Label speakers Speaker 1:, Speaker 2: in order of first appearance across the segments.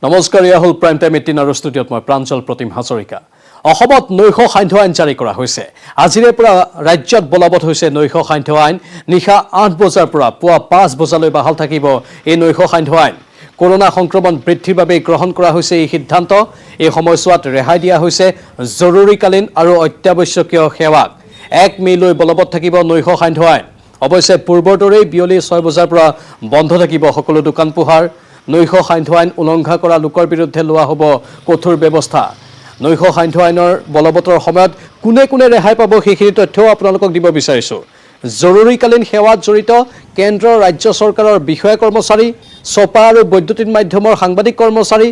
Speaker 1: নমস্কাৰ, ইয়া হল prime time 18 আৰু ষ্টুডিঅ'ত মই প্ৰাঞ্জল প্ৰতিম হাজৰিকা। অসমত নৈশ সান্ধ্য আইন জাৰি কৰা হৈছে। আজিৰে পৰা ৰাজ্যত বলবৎ হৈছে নৈশ সান্ধ্য আইন। নিশা 8 বজাৰ পৰা পুৱা 5 বজালৈ বাহাল থাকিব এই নৈশ সান্ধ্য আইন। কৰোনা সংক্ৰমণ বৃদ্ধিৰ বাবে গ্ৰহণ কৰা হৈছে এই সিদ্ধান্ত। এই সময়ছোৱাত ৰেহাই দিয়া হৈছে জৰুৰীকালীন আৰু অত্যাৱশ্যকীয় সেৱাক। 1 মে'লৈ বলবৎ থাকিব নৈশ সান্ধ্য আইন। অৱশ্যে পূৰ্বৰ দৰেই বিয়লি 6 বজাৰ পৰা বন্ধ থাকিব সকলো দোকান পোহাৰ। নৈশ সান্ধ্য আইন উলংঘা কৰা লোকৰ বিৰুদ্ধে লোৱা হ'ব কঠোৰ ব্যৱস্থা। নৈশ সান্ধ্য আইনৰ বলবতৰ সময়ত কোনে কোনে ৰেহাই পাব সেইখিনি তথ্যও আপোনালোকক দিব বিচাৰিছোঁ। জৰুৰীকালীন সেৱাত জড়িত কেন্দ্ৰ ৰাজ্য চৰকাৰৰ বিষয়া কৰ্মচাৰী, ছপা আৰু বৈদ্যুতিন মাধ্যমৰ সাংবাদিক কৰ্মচাৰী,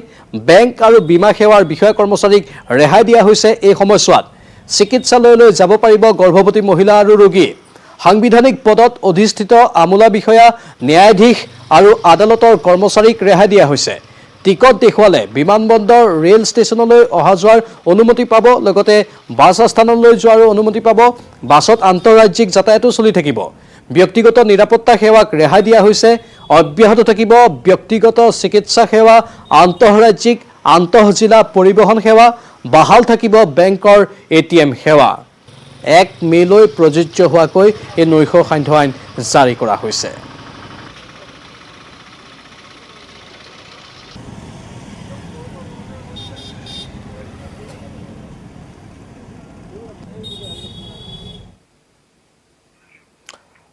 Speaker 1: বেংক আৰু বীমা সেৱাৰ বিষয়া কৰ্মচাৰীক ৰেহাই দিয়া হৈছে। এই সময়ছোৱাত চিকিৎসালয়লৈ যাব পাৰিব গৰ্ভৱতী মহিলা আৰু ৰোগী। সাংবিধানিক পদত অধিষ্ঠিত আমোলা বিষয়া, ন্যায়াধীশ আৰু আদালতৰ কৰ্মচাৰীক ৰেহাই দিয়া হৈছে। টিকট দেখুৱালে বিমানবন্দৰ, ৰেল ষ্টেচনলৈ অহা যোৱাৰ অনুমতি পাব। লগতে বাছ আস্থানলৈ যোৱাৰো অনুমতি পাব। বাছত আন্তঃৰাজ্যিক যাতায়াতো চলি থাকিব। ব্যক্তিগত নিৰাপত্তা সেৱাক ৰেহাই দিয়া হৈছে। অব্যাহত থাকিব ব্যক্তিগত চিকিৎসা সেৱা, আন্তঃৰাজ্যিক আন্তঃজিলা পৰিবহণ সেৱা। বাহাল থাকিব বেংকৰ ATM সেৱা। 1 মে'লৈ প্ৰযোজ্য হোৱাকৈ এই নৈশ সান্ধ্য আইন জাৰি কৰা হৈছে।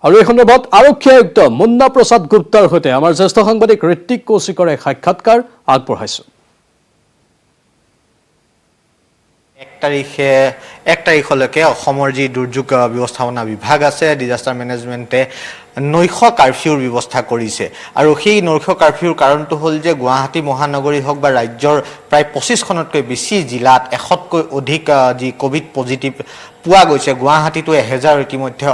Speaker 1: আৰু এই সন্দৰ্ভত আৰক্ষী আয়ুক্ত মুন্না প্ৰসাদ গুপ্তাৰ সৈতে আমাৰ জ্যেষ্ঠ সাংবাদিক ঋত্বিক কৌশিকৰে সাক্ষাৎকাৰ আগবঢ়াইছোঁ।
Speaker 2: 1 তাৰিখলৈকে অসমৰ যি দুৰ্যোগ ব্যৱস্থাপনা বিভাগ আছে, ডিজাষ্টাৰ মেনেজমেণ্টে নৈশ কাৰফিউৰ ব্যৱস্থা কৰিছে। আৰু সেই নৈশ কাৰফিউৰ কাৰণটো হ'ল যে গুৱাহাটী মহানগৰী হওক বা ৰাজ্যৰ প্ৰায় 25খনতকৈ বেছি জিলাত 100তকৈ অধিক যি ক'ভিড পজিটিভ পোৱা গৈছে। গুৱাহাটীতো 1000 ইতিমধ্যে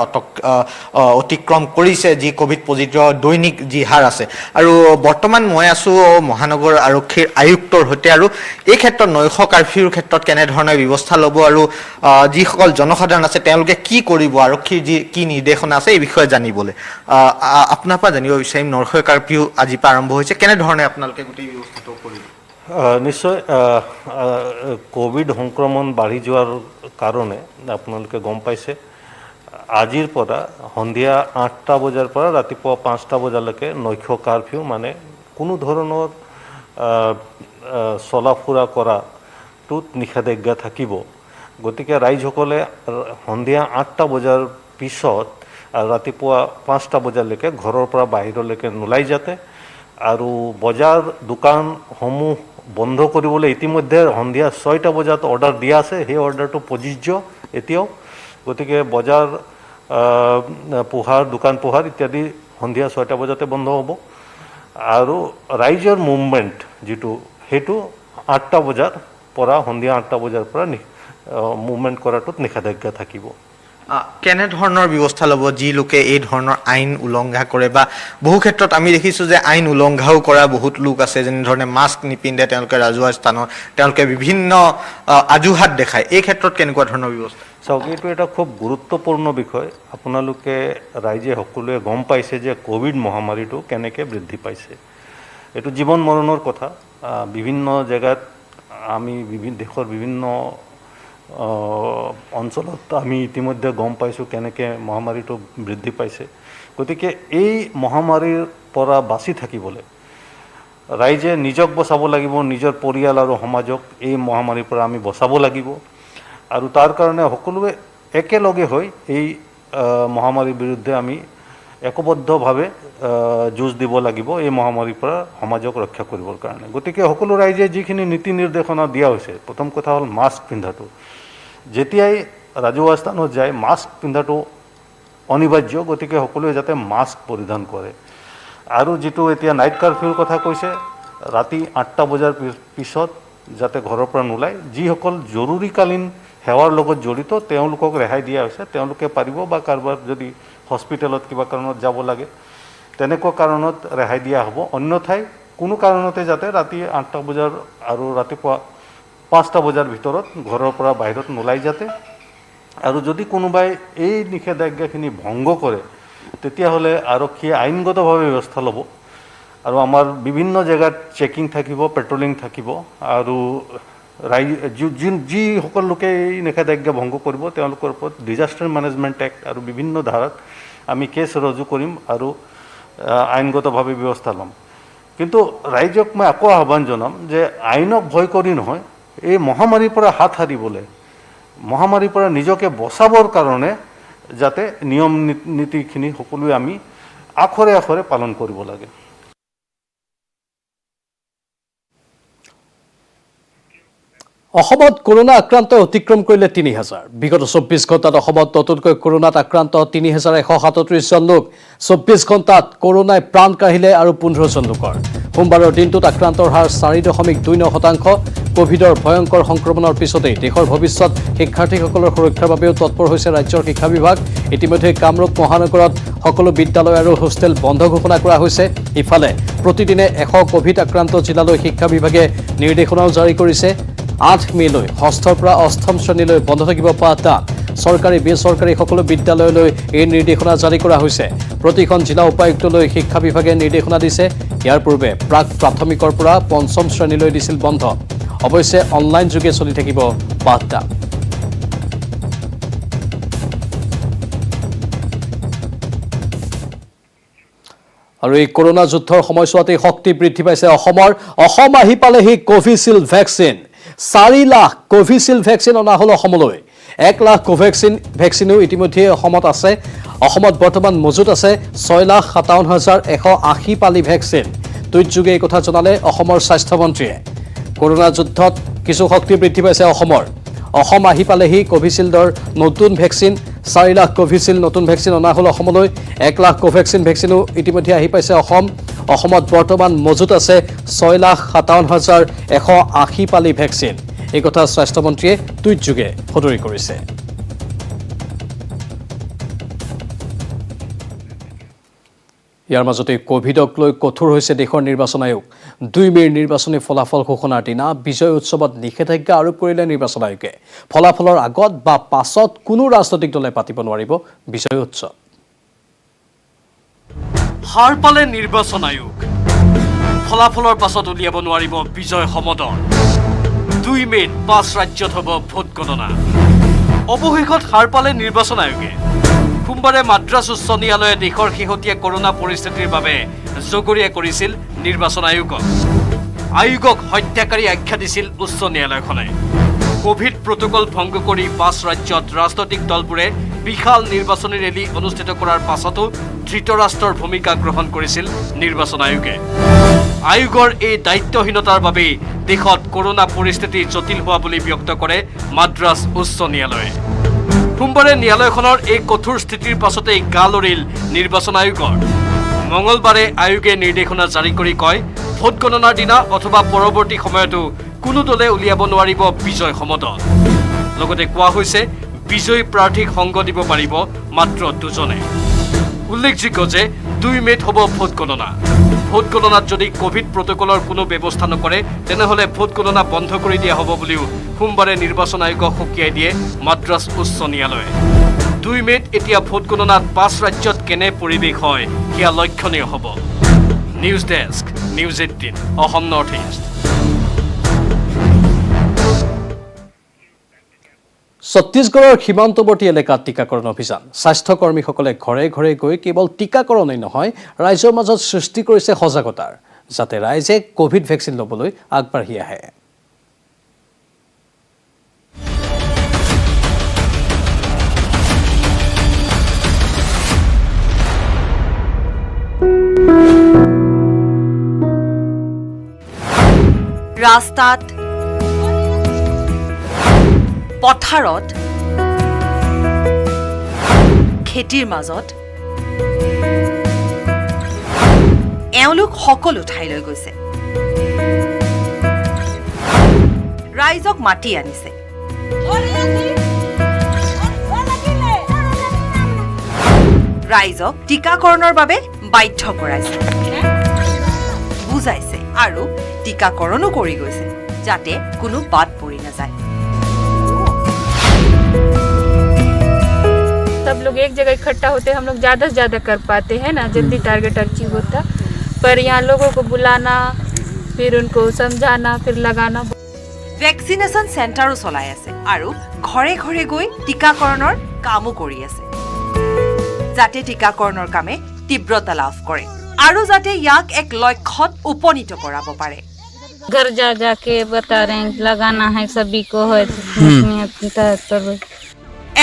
Speaker 2: অতিক্ৰম কৰিছে যি ক'ভিড পজিটিভৰ দৈনিক যি হাৰ আছে। আৰু বৰ্তমান মই আছোঁ মহানগৰ আৰক্ষীৰ আয়ুক্তৰ সৈতে। আৰু এই ক্ষেত্ৰত নৈশ কাৰফিউৰ ক্ষেত্ৰত কেনেধৰণৰ ব্যৱস্থা ল'ব আৰু যিসকল জনসাধাৰণ আছে তেওঁলোকে কি কৰিব, আৰক্ষীৰ কি নিৰ্দেশনা আছে এই বিষয়ে জানিবলৈ আপোনাৰ পৰা জানিব বিচাৰিম। নৈশ কাৰফিউ আজিৰ পৰা আৰম্ভ হৈছে, কেনেধৰণে আপোনালোকে গোটেই ব্যৱস্থাটো কৰিব?
Speaker 3: নিশ্চয় কোভিড সংক্ৰমণ বাঢ়ি যোৱাৰ কাৰণে আপোনালোকে গম পাইছে, আজিৰ পৰা সন্ধিয়া 8টা বজাৰ পৰা ৰাতিপুৱা 5টা বজালৈকে নৈশ কাৰফিউ, মানে কোনো ধৰণৰ চলা ফুৰা কৰাটোত নিষেধাজ্ঞা থাকিব। গতিকে ৰাইজসকলে সন্ধিয়া 8টা বজাৰ পিছত ৰাতিপুৱা 5টা বজালৈকে ঘৰৰ পৰা বাহিৰলৈকে নোলাই যাতে। আৰু বজাৰ দোকানসমূহ বন্ধ কৰিবলৈ ইতিমধ্যে সন্ধিয়া 6টা বজাত অৰ্ডাৰ দিয়া আছে। সেই অৰ্ডাৰটো প্ৰযোজ্য এতিয়াও। গতিকে বজাৰ দোকান পোহাৰ ইত্যাদি সন্ধিয়া 6টা বজাতে বন্ধ হ'ব। আৰু ৰাইজৰ মুভমেণ্ট যিটো, সেইটো 8টা বজাৰ পৰা সন্ধিয়া 8টা বজাৰ পৰা মুভমেণ্ট কৰাটোত নিষেধাজ্ঞা থাকিব।
Speaker 2: কেনেধৰণৰ ব্যৱস্থা ল'ব যি লোকে এই ধৰণৰ আইন উলংঘা কৰে? বা বহু ক্ষেত্ৰত আমি দেখিছোঁ যে আইন উলংঘাও কৰা বহুত লোক আছে, যেনেধৰণে মাস্ক নিপিন্ধে তেওঁলোকে ৰাজহুৱা স্থানত, তেওঁলোকে বিভিন্ন অজুহাত দেখায়। এই ক্ষেত্ৰত কেনেকুৱা ধৰণৰ ব্যৱস্থা?
Speaker 3: চাওক, এইটো এটা খুব গুৰুত্বপূৰ্ণ বিষয়। আপোনালোকে ৰাইজে সকলোৱে গম পাইছে যে ক'ভিড মহামাৰীটো কেনেকৈ বৃদ্ধি পাইছে। এইটো জীৱন মৰণৰ কথা। বিভিন্ন জেগাত আমি দেশৰ বিভিন্ন অঞ্চলত আমি ইতিমধ্যে গম পাইছোঁ কেনেকৈ মহামাৰীটো বৃদ্ধি পাইছে। গতিকে এই মহামাৰীৰ পৰা বাচি থাকিবলৈ ৰাইজে নিজক বচাব লাগিব, নিজৰ পৰিয়াল আৰু সমাজক এই মহামাৰীৰ পৰা আমি বচাব লাগিব। আৰু তাৰ কাৰণে সকলোৱে একেলগে হৈ এই মহামাৰীৰ বিৰুদ্ধে আমি একবদ্ধভাৱে যুঁজ দিব লাগিব এই মহামাৰীৰ পৰা সমাজক ৰক্ষা কৰিবৰ কাৰণে। গতিকে সকলো ৰাইজে যিখিনি নীতি নিৰ্দেশনা দিয়া হৈছে, প্ৰথম কথা হ'ল মাস্ক পিন্ধাটো। যেতিয়াই ৰাজহুৱা স্থানত যায় মাস্ক পিন্ধাটো অনিবাৰ্য। গতিকে সকলোৱে যাতে মাস্ক পৰিধান কৰে। আৰু যিটো এতিয়া নাইট কাৰফিউৰ কথা কৈছে, ৰাতি 8টা বজাৰ পিছত যাতে ঘৰৰ পৰা নোলায়। যিসকল জৰুৰীকালীন সেৱাৰ লগত জড়িত তেওঁলোকক ৰেহাই দিয়া হৈছে। তেওঁলোকে পাৰিব, বা কাৰোবাৰ যদি হস্পিটেলত কিবা কাৰণত যাব লাগে তেনেকুৱা কাৰণত ৰেহাই দিয়া হ'ব। অন্যথাই কোনো কাৰণতে যাতে ৰাতি 8টা বজাৰ আৰু ৰাতিপুৱা 5টা বজাৰ ভিতৰত ঘৰৰ পৰা বাহিৰত নোলাই যাতে। আৰু যদি কোনোবাই এই নিষেধাজ্ঞাখিনি ভংগ কৰে তেতিয়াহ'লে আৰক্ষীয়ে আইনগতভাৱে ব্যৱস্থা ল'ব। আৰু আমাৰ বিভিন্ন জেগাত চেকিং থাকিব, পেট্ৰলিং থাকিব আৰু যিসকল লোকে এই নিষেধাজ্ঞা ভংগ কৰিব তেওঁলোকৰ ওপৰত ডিজাষ্টাৰ মেনেজমেণ্ট এক্ট আৰু বিভিন্ন ধাৰাত আমি কেছ ৰুজু কৰিম আৰু আইনগতভাৱে ব্যৱস্থা ল'ম। কিন্তু ৰাইজক মই আকৌ আহ্বান জনাম যে আইনক ভয় কৰি নহয়, এই মহামাৰীৰ পৰা হাত সাৰিবলৈ, মহামাৰীৰ পৰা নিজকে বচাবৰ কাৰণে যাতে নিয়ম নীতিখিনি সকলোৱে আমি আখৰে আখৰে পালন কৰিব লাগে।
Speaker 1: অসমত কৰোনা আক্ৰান্ত অতিক্ৰম কৰিলে ৩০০০। বিগত ২৪ ঘণ্টাত অসমত নতুনকৈ কৰোনাত আক্ৰান্ত ৩১৩৭ জন লোক। ২৪ ঘণ্টাত কৰোনাই প্ৰাণ কাঢ়িলে আৰু ১৫ জন লোকৰ। সোমবাৰৰ দিনটোত আক্ৰান্তৰ হাৰ ৪.২৯%। কোভিডৰ ভয়ংকৰ সংক্ৰমণৰ পিছতেই দেশৰ ভৱিষ্যত শিক্ষাৰ্থীসকলৰ সুৰক্ষাৰ বাবেও তৎপৰ হৈছে ৰাজ্যৰ শিক্ষা বিভাগ। ইতিমধ্যে কামৰূপ মহানগৰত সকলো বিদ্যালয় আৰু হোষ্টেল বন্ধ ঘোষণা কৰা হৈছে। ইফালে প্ৰতিদিনে ১০০ কোভিড আক্ৰান্ত জিলালৈ শিক্ষা বিভাগে নিৰ্দেশনাও জাৰি কৰিছে। ৮ মে'লৈ ৬ষ্ঠৰ পৰা ৮ম শ্ৰেণীলৈ বন্ধ থাকিব পাঠদান। চৰকাৰী বেচৰকাৰী সকলো বিদ্যালয়লৈ এই নিৰ্দেশনা জাৰি কৰা হৈছে। প্ৰতিখন জিলা উপায়ুক্তলৈ শিক্ষা বিভাগে নিৰ্দেশনা দিছে। ইয়াৰ পূৰ্বে প্ৰাক প্ৰাথমিকৰ পৰা ৫ম শ্ৰেণীলৈ দিছিল বন্ধ। অৱশ্যে অনলাইন যোগে চলি থাকিব পাঠদান। আৰু এই কৰোনা যুদ্ধৰ সময়ছোৱাতেই শক্তি বৃদ্ধি পাইছে অসমৰ। অসম আহি পালেহি Covishield vaccine. ৪ lakh Covishield vaccine অনা হ'ল অসমলৈ। ১ লাখ কোভেক্সিন ভেকচিনো ইতিমধ্যে অসমত আছে। অসমত বৰ্তমান মজুত আছে ৬,৫৭,১৮০ পালি ভেকচিন। টুইটযোগে এই কথা জনালে অসমৰ স্বাস্থ্যমন্ত্ৰীয়ে। কৰোনা যুদ্ধত কিছু শক্তি বৃদ্ধি পাইছে অসমৰ। অসম আহি পালেহি কোভিচিল্ডৰ নতুন ভেকচিন। ৪ লাখ কোভিচিল্ড নতুন ভেকচিন অনা হ'ল অসমলৈ। ১ লাখ কোভেক্সিন ভেকচিনো ইতিমধ্যে আহি পাইছে অসম। অসমত বৰ্তমান মজুত আছে ৬,৫৭,১৮০ পালি ভেকচিন। এই কথা স্বাস্থ্যমন্ত্ৰীয়ে টুইটযোগে সদৰি কৰিছে। ইয়াৰ মাজতে কোভিডক লৈ কঠোৰ হৈছে দেশৰ নিৰ্বাচন আয়োগ। ২ মে'ৰ নিৰ্বাচনী ফলাফল ঘোষণাৰ দিনা বিজয় উৎসৱত নিষেধাজ্ঞা আৰোপ কৰিলে নিৰ্বাচন আয়োগে। ফলাফলৰ আগত বা পাছত কোনো ৰাজনৈতিক দলে পাতিব নোৱাৰিব বিজয় উৎসৱ। হাৰ পালে নিৰ্বাচন আয়োগ। ফলাফলৰ পাছত উলিয়াব নোৱাৰিব বিজয় সমদল। ২ মে'ত ৫ ৰাজ্যত হ'ব ভোট গণনা। অৱশেষত হাৰ পালে নিৰ্বাচন আয়োগে। সোমবাৰে মাদ্ৰাছ উচ্চ ন্যায়ালয়ে দেশৰ শেহতীয়া কৰোনা পৰিস্থিতিৰ বাবে জগৰীয়া কৰিছিল নিৰ্বাচন আয়োগক। আয়োগক হত্যাকাৰী আখ্যা দিছিল উচ্চ ন্যায়ালয়খনে। কোভিড প্ৰটকল ভংগ কৰি ৫ ৰাজ্যত ৰাজনৈতিক দলবোৰে বিশাল নিৰ্বাচনী ৰেলী অনুষ্ঠিত কৰাৰ পাছতো ধৃতৰাষ্ট্ৰৰ ভূমিকা গ্ৰহণ কৰিছিল নিৰ্বাচন আয়োগে। আয়োগৰ এই দায়িত্বহীনতাৰ বাবেই দেশত কৰোনা পৰিস্থিতি জটিল হোৱা বুলি ব্যক্ত কৰে মাদ্ৰাছ উচ্চ ন্যায়ালয়ে। সোমবাৰে ন্যায়ালয়খনৰ এই কঠোৰ স্থিতিৰ পাছতেই গা লৰিল নিৰ্বাচন আয়োগৰ। মঙলবাৰে আয়োগে নিৰ্দেশনা জাৰি কৰি কয়, ভোট গণনাৰ দিনা অথবা পৰৱৰ্তী সময়তো কোনো দলে উলিয়াব নোৱাৰিব বিজয় সমদল। লগতে কোৱা হৈছে, বিজয়ী প্ৰাৰ্থীক সংগ দিব পাৰিব মাত্ৰ ২জনে। উল্লেখযোগ্য যে ২ মে'ত হ'ব ভোট গণনা। ভোট গণনাত যদি কোভিড প্ৰটকলৰ কোনো ব্যৱস্থা নকৰে তেনেহ'লে ভোট গণনা বন্ধ কৰি দিয়া হ'ব বুলিও সোমবাৰে নিৰ্বাচন আয়োগক সকীয়াই দিয়ে মাদ্ৰাছ উচ্চ ন্যায়ালয়ে। ২ মে'ত এতিয়া ভোট গণনাত ৫ ৰাজ্যত কেনে পৰিৱেশ হয় সেয়া লক্ষণীয় হ'ব। News desk, news ১৮, Assam north east. ছত্তীশগড়ৰ সীমান্তৱৰ্তী এলেকাত টীকাকৰণ অভিযান। স্বাস্থ্যকৰ্মীসকলে ঘৰে ঘৰে গৈ কেৱল টীকাকৰণেই নহয়, ৰাইজৰ মাজত সৃষ্টি কৰিছে সজাগতাৰ, যাতে ৰাইজে কোভিড ভেকচিন ল'বলৈ আগবাঢ়ি আহে।
Speaker 4: ৰাস্তাত, পথাৰত, খেতিৰ মাজত এওঁলোক সকলো ঠাইলৈ গৈছে। ৰাইজক মাতি আনিছে। ৰাইজক টীকাকৰণৰ বাবে বাধ্য কৰাইছে, বুজাইছে আৰু টীকাকৰণো কৰি গৈছে, যাতে কোনো বাদ পৰি নাযায়।
Speaker 5: सब लोग एक जगह इकट्ठा होते, हम लोग ज़्यादा से ज़्यादा कर पाते हैं ना, जल्दी टारगेट अचीव होता। पर यहाँ लोगों को बुलाना, फिर उनको समझाना, फिर लगाना।
Speaker 4: ভেকচিনেশ্যন চেণ্টাৰো চলাই আছে আৰু ঘৰে ঘৰে গৈ টীকাকৰণৰ কামো কৰি আছে যাতে টীকাকৰণৰ কামে তীব্ৰতা লাভ কৰে আৰু যাতে ইয়াক এক লক্ষ্যত উপনীত কৰাব পাৰে
Speaker 5: घर जा जाके बता रहे हैं लगाना है सभी को है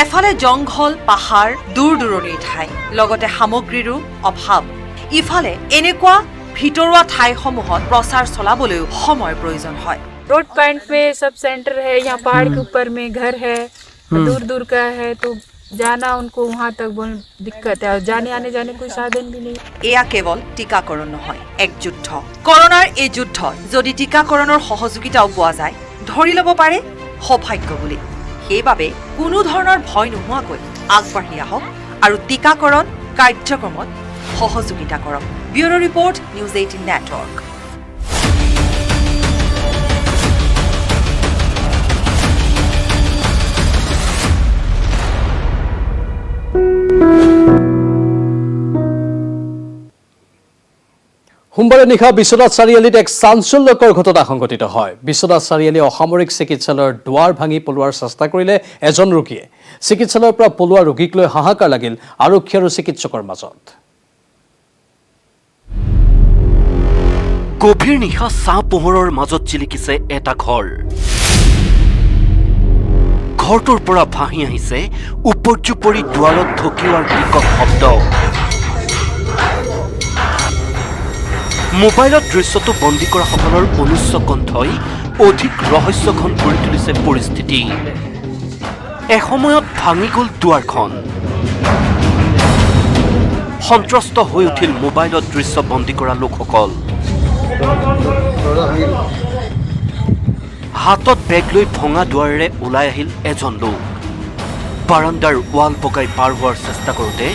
Speaker 4: এফালে জংঘল পাহাৰ দূৰ দূৰণিৰ ঠাই লগতে সামগ্ৰীৰো অভাৱ ইফালে এনেকুৱা ভিতৰুৱা ঠাইসমূহত প্ৰচাৰ চলাবলৈও সময়ৰ প্ৰয়োজন হয়
Speaker 5: रोड पॉइंट पे सब सेंटर है, यहाँ पहाड़ के ऊपर में घर है, दूर दूर का है, तो जाना उनको वहाँ तक बहुत दिक्कत है और जाने जाने कोई साधन भी नहीं।
Speaker 4: এয়া কেৱল টীকাকৰণ নহয় এক যুদ্ধ কৰোনাৰ এই যুদ্ধত যদি টীকাকৰণৰ সহযোগিতাও পোৱা যায় ধৰি ল'ব পাৰে সৌভাগ্য বুলি সেইবাবে কোনো ধৰণৰ ভয় নোহোৱাকৈ আগবাঢ়ি আহক আৰু টীকাকৰণ কাৰ্যক্ৰমত সহযোগিতা কৰক ব্যুৰো ৰিপৰ্ট নিউজ 18 নেটৱৰ্ক
Speaker 1: সোমবাৰে নিশা বিশ্বনাথ চাৰিআলিত এক চাঞ্চল্যকৰ ঘটনা সংঘটিত হয় বিশ্বনাথ চাৰিআলি অসামৰিক চিকিৎসালয়ৰ দুৱাৰ ভাঙি পলোৱাৰ চেষ্টা কৰিলে এজন ৰোগীয়ে চিকিৎসালয়ৰ পৰা পলোৱা ৰোগীক লৈ হাহাকাৰ লাগিল আৰক্ষী আৰু চিকিৎসকৰ মাজত
Speaker 6: গভীৰ নিশা চাহ পোহৰৰ মাজত জিলিকিছে এটা ঘৰ ঘৰটোৰ পৰা ভাহি আহিছে উপৰ্যুপৰি দুৱাৰত ঢকিওৱাৰ বিকট শব্দ মোবাইলত দৃশ্যটো বন্দী কৰা সকলৰ অনুচ্চ কণ্ঠই অধিক ৰহস্যঘন কৰি তুলিছে পৰিস্থিতি এসময়ত ভাঙি গ'ল দুৱাৰখন সন্ত্ৰস্ত হৈ উঠিল মোবাইলত দৃশ্য বন্দী কৰা লোকসকল হাতত বেগ লৈ ভঙা দুৱাৰেৰে ওলাই আহিল এজন লোক বাৰাণ্ডাৰ ৱাল বগাই পাৰ হোৱাৰ চেষ্টা কৰোঁতে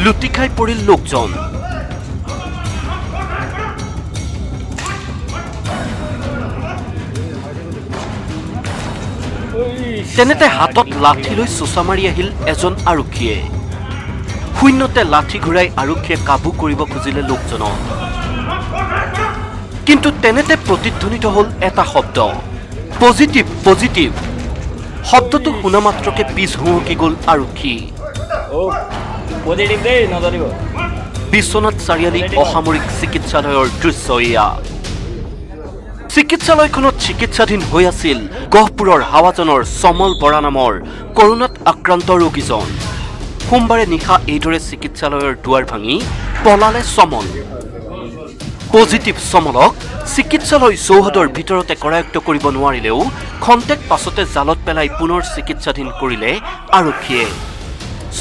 Speaker 6: লুটি খাই পৰিল লোকজন তেনেতে হাতত লাঠি লৈ চোচা মাৰি আহিল এজন আৰক্ষীয়ে শূন্যতে লাঠি ঘূৰাই আৰক্ষীয়ে কাবু কৰিব খুজিলে লোকজনক কিন্তু তেনেতে প্ৰতিধ্বনিত হ'ল এটা শব্দ পজিটিভ পজিটিভ শব্দটো শুনা মাত্ৰকে পিছ হুঁহকি গ'ল আৰক্ষী বিশ্বনাথ চাৰিআলি অসামৰিক চিকিৎসালয়ৰ দৃশ্য এয়া চিকিৎসালয়খনত চিকিৎসাধীন হৈ আছিল গহপুৰৰ হাৱাজানৰ সমল বৰা নামৰ কৰোনাত আক্ৰান্ত ৰোগীজন সোমবাৰে নিশা এইদৰে চিকিৎসালয়ৰ দুৱাৰ ভাঙি পলালে সমল পজিটিভ সমলক চিকিৎসালয় চৌহদৰ ভিতৰতে কৰায়ত্ব কৰিব নোৱাৰিলেও খন্তেক পাছতে জালত পেলাই পুনৰ চিকিৎসাধীন কৰিলে আৰক্ষীয়ে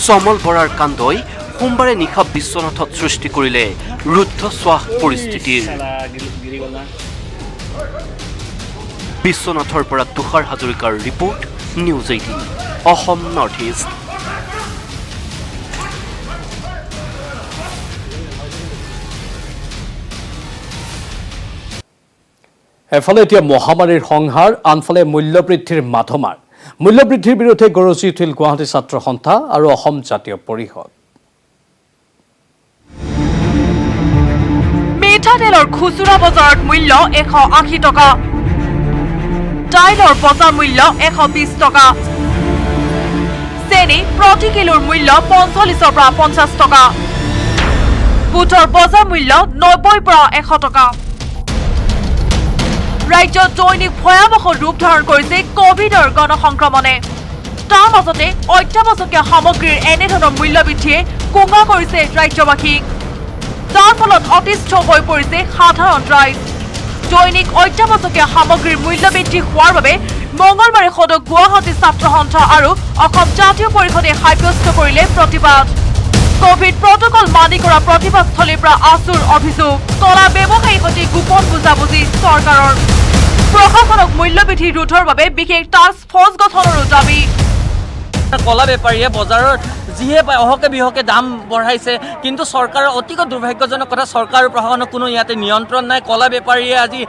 Speaker 6: সমল বৰাৰ কাণ্ডই সোমবাৰে নিশা বিশ্বনাথত সৃষ্টি কৰিলে ৰুদ্ধশ্বাস পৰিস্থিতিৰ বিশ্বনাথৰ পৰা তুষাৰ হাজৰিকাৰ report news 18 Assam north east
Speaker 1: এফালে এতিয়া মহামাৰীৰ সংহাৰ আনফালে মূল্যবৃদ্ধিৰ মাধমাৰ মূল্যবৃদ্ধিৰ বিৰুদ্ধে গৰজি উঠিল গুৱাহাটী ছাত্ৰ সন্থা আৰু অসম জাতীয় পৰিষদ
Speaker 4: মিঠাতেলৰ খুচুৰা বজাৰত মূল্য 180 টকা দাইলৰ বজাৰ মূল্য 120 টকা চেনি প্ৰতি কিলোৰ মূল্য 45 পৰা 50 টকা বুটৰ বজাৰ মূল্য 90 পৰা 100 টকা ৰাজ্যত দৈনিক ভয়াৱহ ৰূপ ধাৰণ কৰিছে কোভিডৰ গণসংক্ৰমণে তাৰ মাজতে অত্যাৱশ্যকীয় সামগ্ৰীৰ এনেধৰণৰ মূল্য বৃদ্ধিয়ে কোঙা কৰিছে ৰাজ্যবাসীক যাৰ ফলত অতিষ্ঠ হৈ পৰিছে সাধাৰণ ৰাইজ দৈনিক অত্যাৱশ্যকীয় সামগ্ৰীৰ মূল্য বৃদ্ধি হোৱাৰ বাবে মঙলবাৰে সদৌ গুৱাহাটী ছাত্ৰ সন্থা আৰু অসম জাতীয় পৰিষদে সাব্যস্ত কৰিলে প্ৰতিবাদ কোভিড প্ৰটকল মানি কৰা প্ৰতিবাদস্থলীৰ পৰা আচুৰ অভিযোগ কলা ব্যৱসায়ীৰ সৈতে গোপন বুজাবুজি চৰকাৰৰ প্ৰশাসনক মূল্যবৃদ্ধি ৰোধৰ বাবে বিশেষ টাস্ক ফৰ্চ গঠনৰো দাবী
Speaker 7: কলা বেপাৰীয়ে বজাৰৰ যিহে অহকে বিহকে দাম বঢ়াইছে কিন্তু চৰকাৰৰ অতিকৈ দুৰ্ভাগ্যজনক কথা চৰকাৰ আৰু প্ৰশাসনৰ কোনো ইয়াতে নিয়ন্ত্ৰণ নাই কলা বেপাৰীয়ে আজি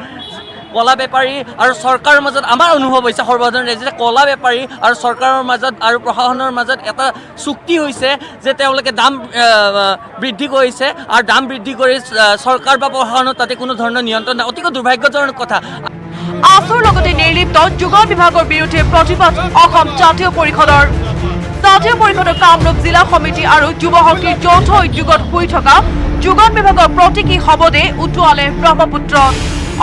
Speaker 7: কলা বেপাৰী আৰু চৰকাৰৰ মাজত আমাৰ অনুভৱ হৈছে সৰ্বসাধাৰণ ৰাইজে কলা বেপাৰী আৰু চৰকাৰৰ মাজত আৰু প্ৰশাসনৰ মাজত এটা চুক্তি হৈছে যে তেওঁলোকে দাম বৃদ্ধি কৰিছে আৰু দাম বৃদ্ধি কৰি চৰকাৰ বা প্ৰশাসনৰ তাতে কোনো ধৰণৰ নিয়ন্ত্ৰণ নাই অতিকৈ দুৰ্ভাগ্যজনক কথা
Speaker 4: আছুৰ লগতে নিৰ্লিপ্ত যোগান বিভাগৰ বিৰুদ্ধে প্ৰতিবাদ অসম জাতীয় পৰিষদৰ জাতীয় পৰিষদৰ কামৰূপ জিলা সমিতি আৰু যুৱ শক্তিৰ যৌথ উদ্যোগত শুই থকা যোগান বিভাগৰ প্ৰতীকী শৱদেহ উটুৱালে ব্ৰহ্মপুত্ৰত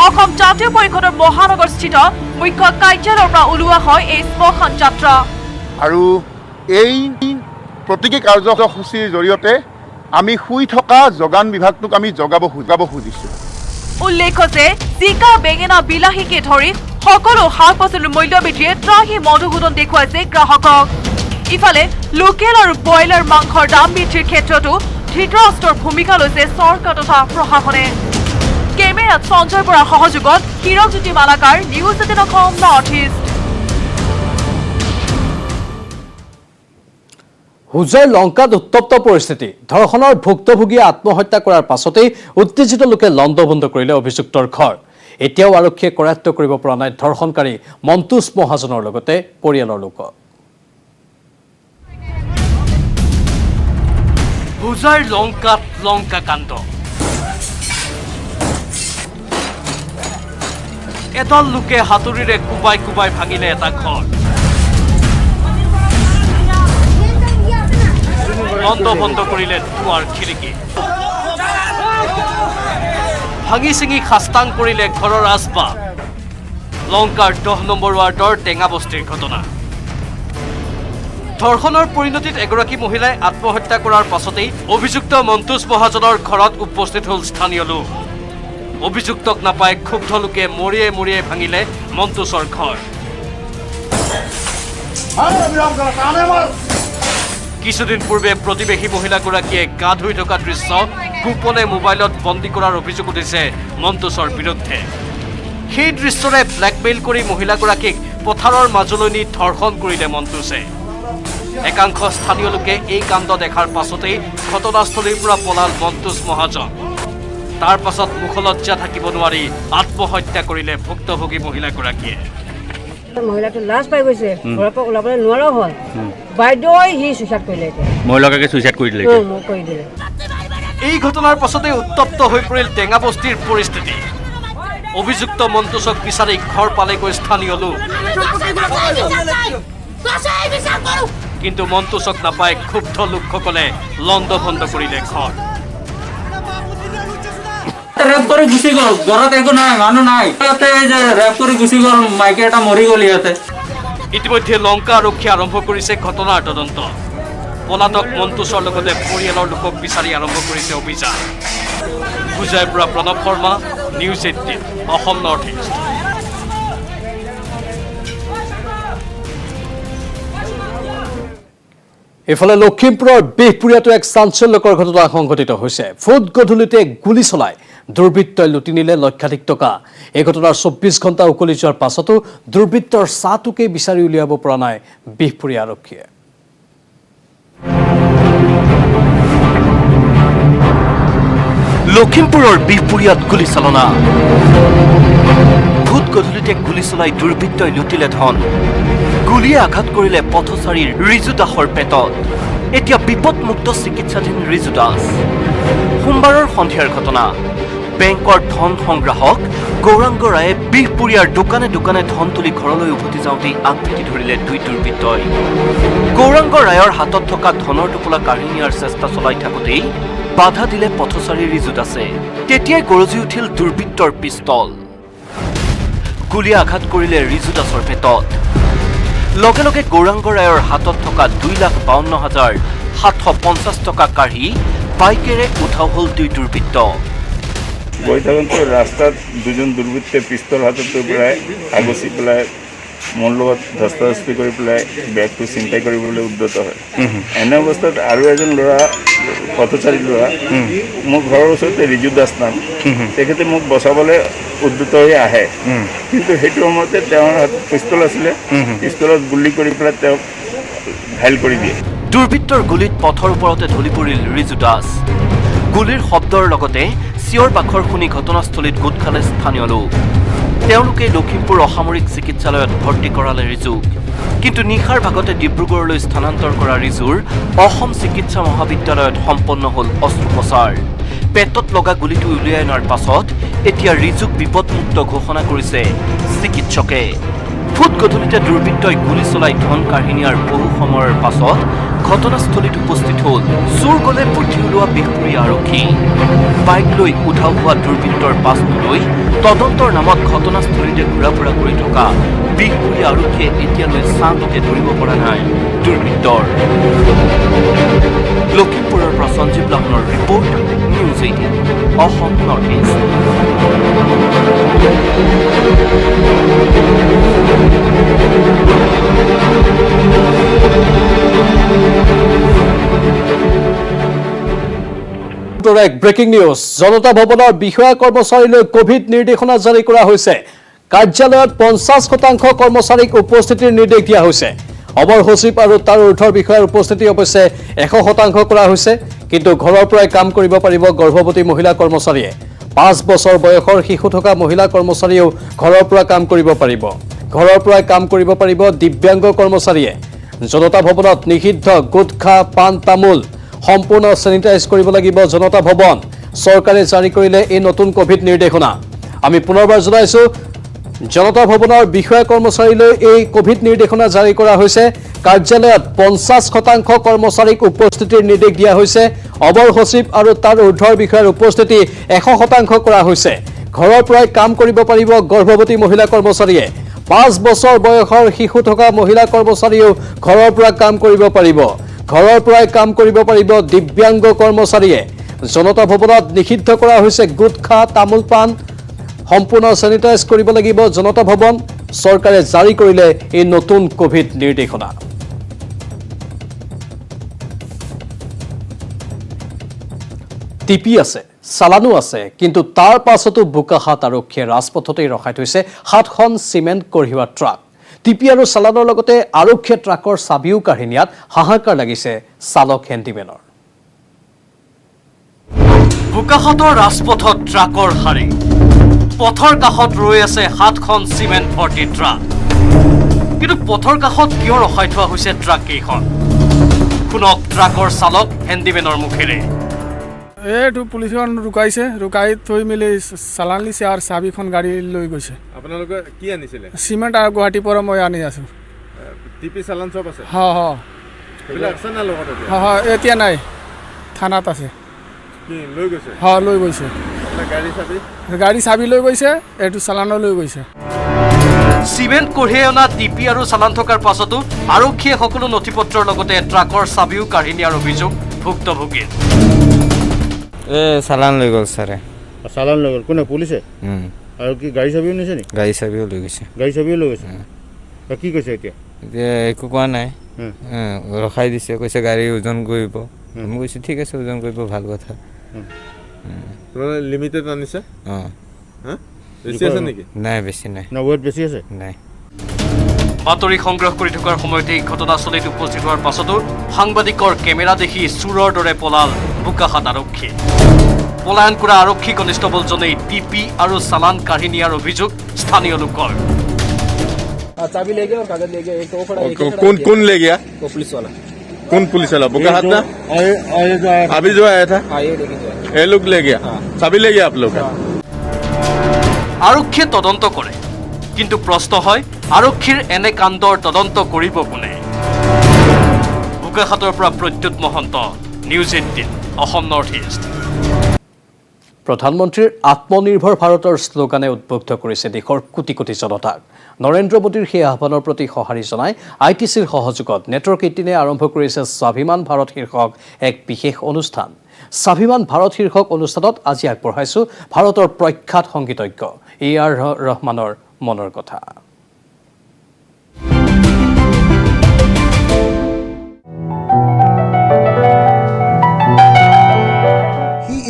Speaker 4: অসম জাতীয় পৰিষদৰ মহানগৰস্থিত মুখ্য কাৰ্যালয়ৰ পৰা ওলোৱা হয় এই শ্মশান যাত্ৰা
Speaker 8: আৰু এই প্ৰতীকী কাৰ্যসূচীৰ জৰিয়তে আমি শুই থকা যোগান বিভাগটোক আমি জগাব খুজিছোঁ
Speaker 4: উল্লেখ্য যে জিকা বেঙেনা বিলাহীকে ধৰি সকলো শাক পাচলিৰ মূল্য বৃদ্ধিয়ে ত্ৰাহি মধুসূদন দেখুৱাইছে গ্ৰাহকক ইফালে লোকেল আৰু ব্ৰইলাৰ মাংসৰ দাম বৃদ্ধিৰ ক্ষেত্ৰতো ধৃতৰাষ্ট্ৰৰ ভূমিকা লৈছে চৰকাৰ তথা প্ৰশাসনে কেমেৰাত সঞ্জয় বৰাৰ সহযোগত Hirakjyoti Malakar news 18 Assam north east
Speaker 1: হুজাইৰ লংকাত উত্তপ্ত পৰিস্থিতি ধৰ্ষণৰ ভুক্তভোগীয়ে আত্মহত্যা কৰাৰ পাছতেই উত্তেজিত লোকে লণ্ডভণ্ড কৰিলে অভিযুক্তৰ ঘৰ এতিয়াও আৰক্ষীয়ে কৰায়ত্ব কৰিব পৰা নাই ধৰ্ষণকাৰী মন্তুজ মহাজনৰ লগতে পৰিয়ালৰ লোকক
Speaker 6: হুজাইৰ লংকাত লংকা কাণ্ড এদল লোকে হাতুৰিৰে কুবাই কুবাই ভাঙিলে এটা ঘৰ লণ্ডভণ্ড কৰিলে দুৱাৰ খিৰিকী ভাঙি চিঙি খাস্তাং কৰিলে ঘৰৰ আচবাব লংকাৰ 10 নম্বৰ ৱাৰ্ডৰ টেঙাবস্তিৰ ঘটনা ধৰ্ষণৰ পৰিণতিত এগৰাকী মহিলাই আত্মহত্যা কৰাৰ পাছতেই অভিযুক্ত মন্তুজ মহাজনৰ ঘৰত উপস্থিত হ'ল স্থানীয় লোক অভিযুক্তক নাপাই ক্ষুব্ধ লোকে মৰিয়ে মৰিয়ে ভাঙিলে মন্তুজৰ ঘৰ কিছুদিন পূৰ্বে প্ৰতিবেশী মহিলাগৰাকীয়ে গা ধুই থকা দৃশ্য গোপনে মোবাইলত বন্দী কৰাৰ অভিযোগ উঠিছে মন্তুজৰ বিৰুদ্ধে সেই দৃশ্যৰে ব্লেকমেইল কৰি মহিলাগৰাকীক পথাৰৰ মাজলৈ নি ধৰ্ষণ কৰিলে মন্তুজে একাংশ স্থানীয় লোকে এই কাণ্ড দেখাৰ পাছতেই ঘটনাস্থলীৰ পৰা পলাল মন্তুজ মহাজন তাৰ পাছত মুখলজ্জা থাকিব নোৱাৰি আত্মহত্যা কৰিলে ভুক্তভোগী মহিলাগৰাকীয়ে
Speaker 9: মহিলাটো লাজ পাই গৈছে ঘৰৰ পৰা ওলাবলৈ নোৱাৰাও হ'ল বাইদেউই সি চুইচাইড কৰিলে
Speaker 6: মহিলাকে চুইচাইড কৰি দিলে
Speaker 9: কৰি দিলে
Speaker 6: এই ঘটনাৰ পাছতে উত্তপ্ত হৈ পৰিল টেঙাবস্তিৰ পৰিস্থিতি অভিযুক্ত মন্তুজক বিচাৰি ঘৰ পালেগৈ স্থানীয় লোক কিন্তু মন্তুজক নাপাই ক্ষুব্ধ লোকসকলে লণ্ডভণ্ড কৰিলে ঘৰ
Speaker 7: ৰেপ কৰি গুচি গ'ল ঘৰত একো নাই মানুহ নাই ইয়াতে যে ৰেপ কৰি গুচি গ'ল মাইকী এটা মৰি গ'ল ইয়াতে
Speaker 6: ইতিমধ্যে লংকা আৰক্ষীয়ে আৰম্ভ কৰিছে ঘটনাৰ তদন্ত পলাতক মন্তুজৰ লগতে পৰিয়ালৰ লোকক বিচাৰি আৰম্ভ কৰিছে অভিযান হুজাইৰ পৰা Pranab Sharma news 18 Assam north east
Speaker 1: ইফালে লখিমপুৰৰ বিহপুৰীয়াতো এক চাঞ্চল্যকৰ ঘটনা সংঘটিত হৈছে ফুট গধূলিতে গুলী চলাই দুৰ্বৃত্তই লুটি নিলে লক্ষাধিক টকা এই ঘটনাৰ 24 ঘণ্টা উকলি যোৱাৰ পাছতো দুৰ্বৃত্তৰ চাটোকে বিচাৰি উলিয়াব পৰা নাই বিহপুৰীয়া আৰক্ষীয়ে
Speaker 6: লখিমপুৰৰ বিহপুৰীয়াত গুলীচালনা ভূত গধূলিতে গুলী চলাই দুৰ্বৃত্তই লুটিলে ধন গুলীয়ে আঘাত কৰিলে পথচাৰীৰ ৰিজু দাসৰ পেটত এতিয়া বিপদমুক্ত চিকিৎসাধীন ৰিজু দাস সোমবাৰৰ সন্ধিয়াৰ ঘটনা বেংকৰ ধন সংগ্ৰাহক গৌৰাংগ ৰায়ে বিহপুৰীয়াৰ দোকানে দোকানে ধন তুলি ঘৰলৈ উভতি যাওঁতেই আগভেটি ধৰিলে দুই দুৰ্বৃত্তই গৌৰাংগ ৰায়ৰ হাতত থকা ধনৰ টোপোলা কাঢ়ি নিয়াৰ চেষ্টা চলাই থাকোঁতেই বাধা দিলে পথচাৰী ৰিজু দাসে তেতিয়াই গৰজি উঠিল দুৰ্বৃত্তৰ পিষ্টল গুলীয়ে আঘাত কৰিলে ৰিজু দাসৰ পেটত লগে লগে গৌৰাংগ ৰায়ৰ হাতত থকা 2,52,750 টকা কাঢ়ি বাইকেৰে উঠাও হ'ল দুই দুৰ্বৃত্ত
Speaker 10: গৈ থাকোঁতে ৰাস্তাত দুজন দুৰ্বৃত্তে পিষ্টল হাতত লৈ পেলাই আগচি পেলাই মোৰ লগত ধস্তাধস্তি কৰি পেলাই বেগটো চিন্তাই কৰিবলৈ উদ্যত হয় এনে অৱস্থাত আৰু এজন ল'ৰা পথচাৰী ল'ৰা মোৰ ঘৰৰ ওচৰতে ৰিজু দাস নাম তেখেতে মোক বচাবলৈ উদ্যত হৈ আহে কিন্তু সেইটো সময়তে তেওঁৰ হাতত পিষ্টল আছিলে পিষ্টলত গুলি কৰি পেলাই তেওঁক ঘাইল কৰি দিয়ে
Speaker 6: দুৰ্বৃত্তৰ গুলীত পথৰ ওপৰতে ঢলি পৰিল ৰিজু দাস গুলীৰ শব্দৰ লগতে চিঞৰ বাখৰ শুনি ঘটনাস্থলীত গোট খালে স্থানীয় লোক তেওঁলোকে লখিমপুৰ অসামৰিক চিকিৎসালয়ত ভৰ্তি কৰালে ৰিজুক। কিন্তু নিশাৰ ভাগতে ডিব্ৰুগড়লৈ স্থানান্তৰ কৰা ৰিজুৰ অসম চিকিৎসা মহাবিদ্যালয়ত সম্পন্ন হ'ল অস্ত্ৰোপচাৰ। পেটত লগা গুলীটো উলিয়াই অনাৰ পাছত এতিয়া ৰিজুক বিপদমুক্ত ঘোষণা কৰিছে চিকিৎসকে। ফুট গধূলিতে দুৰ্বৃত্তই গুলী চলাই ধন কাঢ়ি নিয়াৰ বহু সময়ৰ পাছত ঘটনাস্থলীত উপস্থিত হ'ল চোৰ গলে পুথি ওলোৱা বিহপুৰীয়া আৰক্ষী। বাইক লৈ উধাও হোৱা দুৰ্বৃত্তৰ পাছটো লৈ তদন্তৰ নামত ঘটনাস্থলীতে ঘূৰা ফুৰা কৰি থকা বিহপুৰীয়া আৰক্ষীয়ে এতিয়ালৈ চাওঁতে ধৰিব পৰা নাই দুৰ্বৃত্তৰ। লখিমপুৰৰ পৰা সঞ্জীৱ লাহনৰ report, news 18 Assam north east.
Speaker 1: এক ব্ৰেকিং নিউজ। জনতা ভৱনৰ বিষয়া কৰ্মচাৰীলৈ কোভিড নিৰ্দেশনা জাৰি কৰা হৈছে। কাৰ্যালয়ত 50% কৰ্মচাৰীক উপস্থিতিৰ নিৰ্দেশ দিয়া হৈছে। অবৰ সচিব আৰু তাৰ ঊৰ্ধৰ বিষয়াৰ উপস্থিতি অৱশ্যে 100% কৰা হৈছে। কিন্তু ঘৰৰ পৰাই কাম কৰিব পাৰিব গৰ্ভৱতী মহিলা কৰ্মচাৰীয়ে। 5 বছৰ বয়সৰ শিশু থকা মহিলা কৰ্মচাৰীয়েও ঘৰৰ পৰা কাম কৰিব পাৰিব। ঘৰৰ পৰাই কাম কৰিব পাৰিব দিব্যাংগ কৰ্মচাৰীয়ে। জনতা ভৱনত নিষিদ্ধ গুটখা, পাণ তামোল সম্পূৰ্ণ চেনিটাইজ কৰিব লাগিব জনতা ভৱন। চৰকাৰে জাৰি কৰিলে এই নতুন কোভিড নিৰ্দেশনা। আমি পুনৰবাৰ জনাইছো, জনতা ভৱনৰ বিষয়া কৰ্মচাৰীলৈ এই কোভিড নিৰ্দেশনা জাৰি কৰা হৈছে। কাৰ্যালয়ত 50% কৰ্মচাৰীক উপস্থিতিৰ নিৰ্দেশ দিয়া হৈছে। অবৰ সচিব আৰু তাৰ ঊৰ্ধৰ বিষয়াৰ উপস্থিতি 100% কৰা হৈছে। ঘৰৰ পৰাই কাম কৰিব পাৰিব গৰ্ভৱতী মহিলা কৰ্মচাৰীয়ে। 5 বছৰ বয়সৰ শিশু থকা মহিলা কৰ্মচাৰীয়েও ঘৰৰ পৰা কাম কৰিব পাৰিব। ঘৰৰ পৰাই কাম কৰিব পাৰিব দিব্যাংগ কৰ্মচাৰীয়ে। জনতা ভৱনত নিষিদ্ধ কৰা হৈছে গুটখা, তামোল পাণ সম্পূৰ্ণ চেনিটাইজ কৰিব লাগিব জনতা ভৱন। চৰকাৰে জাৰি কৰিলে এই নতুন কোভিড নিৰ্দেশনা। টিপি আছে, চালানো আছে, কিন্তু তাৰ পাছতো বোকাখাত আৰক্ষীয়ে ৰাজপথতেই ৰখাই থৈছে 7খন চিমেণ্ট কঢ়িওৱা ট্ৰাক। টিপি আৰু চালানৰ লগতে আৰক্ষীয়ে ট্ৰাকৰ চাবিও কাঢ়ি নিয়াত হাহাকাৰ লাগিছে চালক হেণ্ডিমেনৰ। বোকাখাতৰ ৰাজপথত ট্ৰাকৰ শাৰী। পথৰ কাষত ৰৈ আছে 7খন চিমেণ্ট ভৰ্তি ট্ৰাক। কিন্তু পথৰ কাষত কিয় ৰখাই থোৱা হৈছে ট্ৰাক কেইখন? শুনক ট্ৰাকৰ চালক হেণ্ডিমেনৰ মুখেৰে।
Speaker 11: এইটো পুলিচখন ৰুকাইছে, ৰুকাই থৈ মেলি চালান লিছে আৰু চাবিখন গাড়ী লৈ গৈছে।
Speaker 12: আপোনালোকে কি আনিছিলে?
Speaker 11: চিমেণ্ট আৰু গুৱাহাটীৰ পৰা মই আনি আছোঁ।
Speaker 12: টিপি চালান চব আছে?
Speaker 11: এতিয়া নাই, থানাত আছে।
Speaker 12: লৈ গৈছে?
Speaker 11: লৈ গৈছে। গাড়ী চাবি লৈ গৈছে, এইটো চালানো লৈ গৈছে।
Speaker 1: চিমেণ্ট কঢ়িয়াই অনা টিপি আৰু চালান থকাৰ পাছতো আৰক্ষীয়ে সকলো নথি পত্ৰৰ লগতে ট্ৰাকৰ চাবিও কাঢ়ি নিয়াৰ অভিযোগ ভুক্তভোগীৰ।
Speaker 13: চালান লৈ গ'ল ছাৰে।
Speaker 12: চালান লৈ গ'ল কোনে? পুলিচে? আৰু কি গাড়ী চাবিও নিছে নেকি?
Speaker 13: গাড়ী চাবিও লৈ গৈছে।
Speaker 12: গাড়ী চাবিও লৈ গৈছে। কি কৈছে এতিয়া?
Speaker 13: একো কোৱা নাই, ৰখাই দিছে, কৈছে গাড়ী ওজন কৰিব। মই কৈছোঁ ঠিক আছে, ওজন কৰিব, ভাল কথা।
Speaker 12: লিমিটেড আনিছে? বেছি আছে নেকি?
Speaker 13: নাই, বেছি নাই।
Speaker 12: ৱেট বেছি আছে?
Speaker 13: নাই।
Speaker 1: বাতৰি সংগ্ৰহ কৰি থকাৰ সময়তেই ঘটনাস্থলীত উপস্থিত হোৱাৰ পাছতো সাংবাদিকৰ কেমেৰা দেখি চোৰৰ দৰে পলাল বোকাখাত আৰক্ষী। পলায়ন কৰা আৰক্ষী কনিষ্টবলজনেই টিপি আৰু চালান কাঢ়ি নিয়াৰ অভিযোগ স্থানীয় লোকৰ।
Speaker 12: चाबी ले गया और कागज ले गया। एक वो खड़ा कौन ले गया? वो पुलिस वाला। कौन पुलिस वाला? बुकाहात ना? अभी जो आया था ये लोग ले गया। चाबी ले गया आप लोग का?
Speaker 1: আৰক্ষীয়ে তদন্ত কৰে, কিন্তু প্ৰশ্ন হয় আৰক্ষীৰ এনে কাণ্ডৰ তদন্ত কৰিব কোনে? বোকাখাতৰ পৰা Pradyut Mahanta, news 18 Assam north east. প্ৰধানমন্ত্ৰীৰ আত্মনিৰ্ভৰ ভাৰতৰ শ্লোগানে উদ্বুদ্ধ কৰিছে দেশৰ কোটি কোটি জনতাক। নৰেন্দ্ৰ মোদীৰ সেই আহ্বানৰ প্ৰতি সঁহাৰি জনাই ITCৰ সহযোগত নেটৱৰ্ক 18 আৰম্ভ কৰিছে স্বাভিমান ভাৰত শীৰ্ষক এক বিশেষ অনুষ্ঠান। স্বাভিমান ভাৰত শীৰ্ষক অনুষ্ঠানত আজি আগবঢ়াইছোঁ ভাৰতৰ প্ৰখ্যাত সংগীতজ্ঞ AR ৰহমানৰ মনৰ কথা।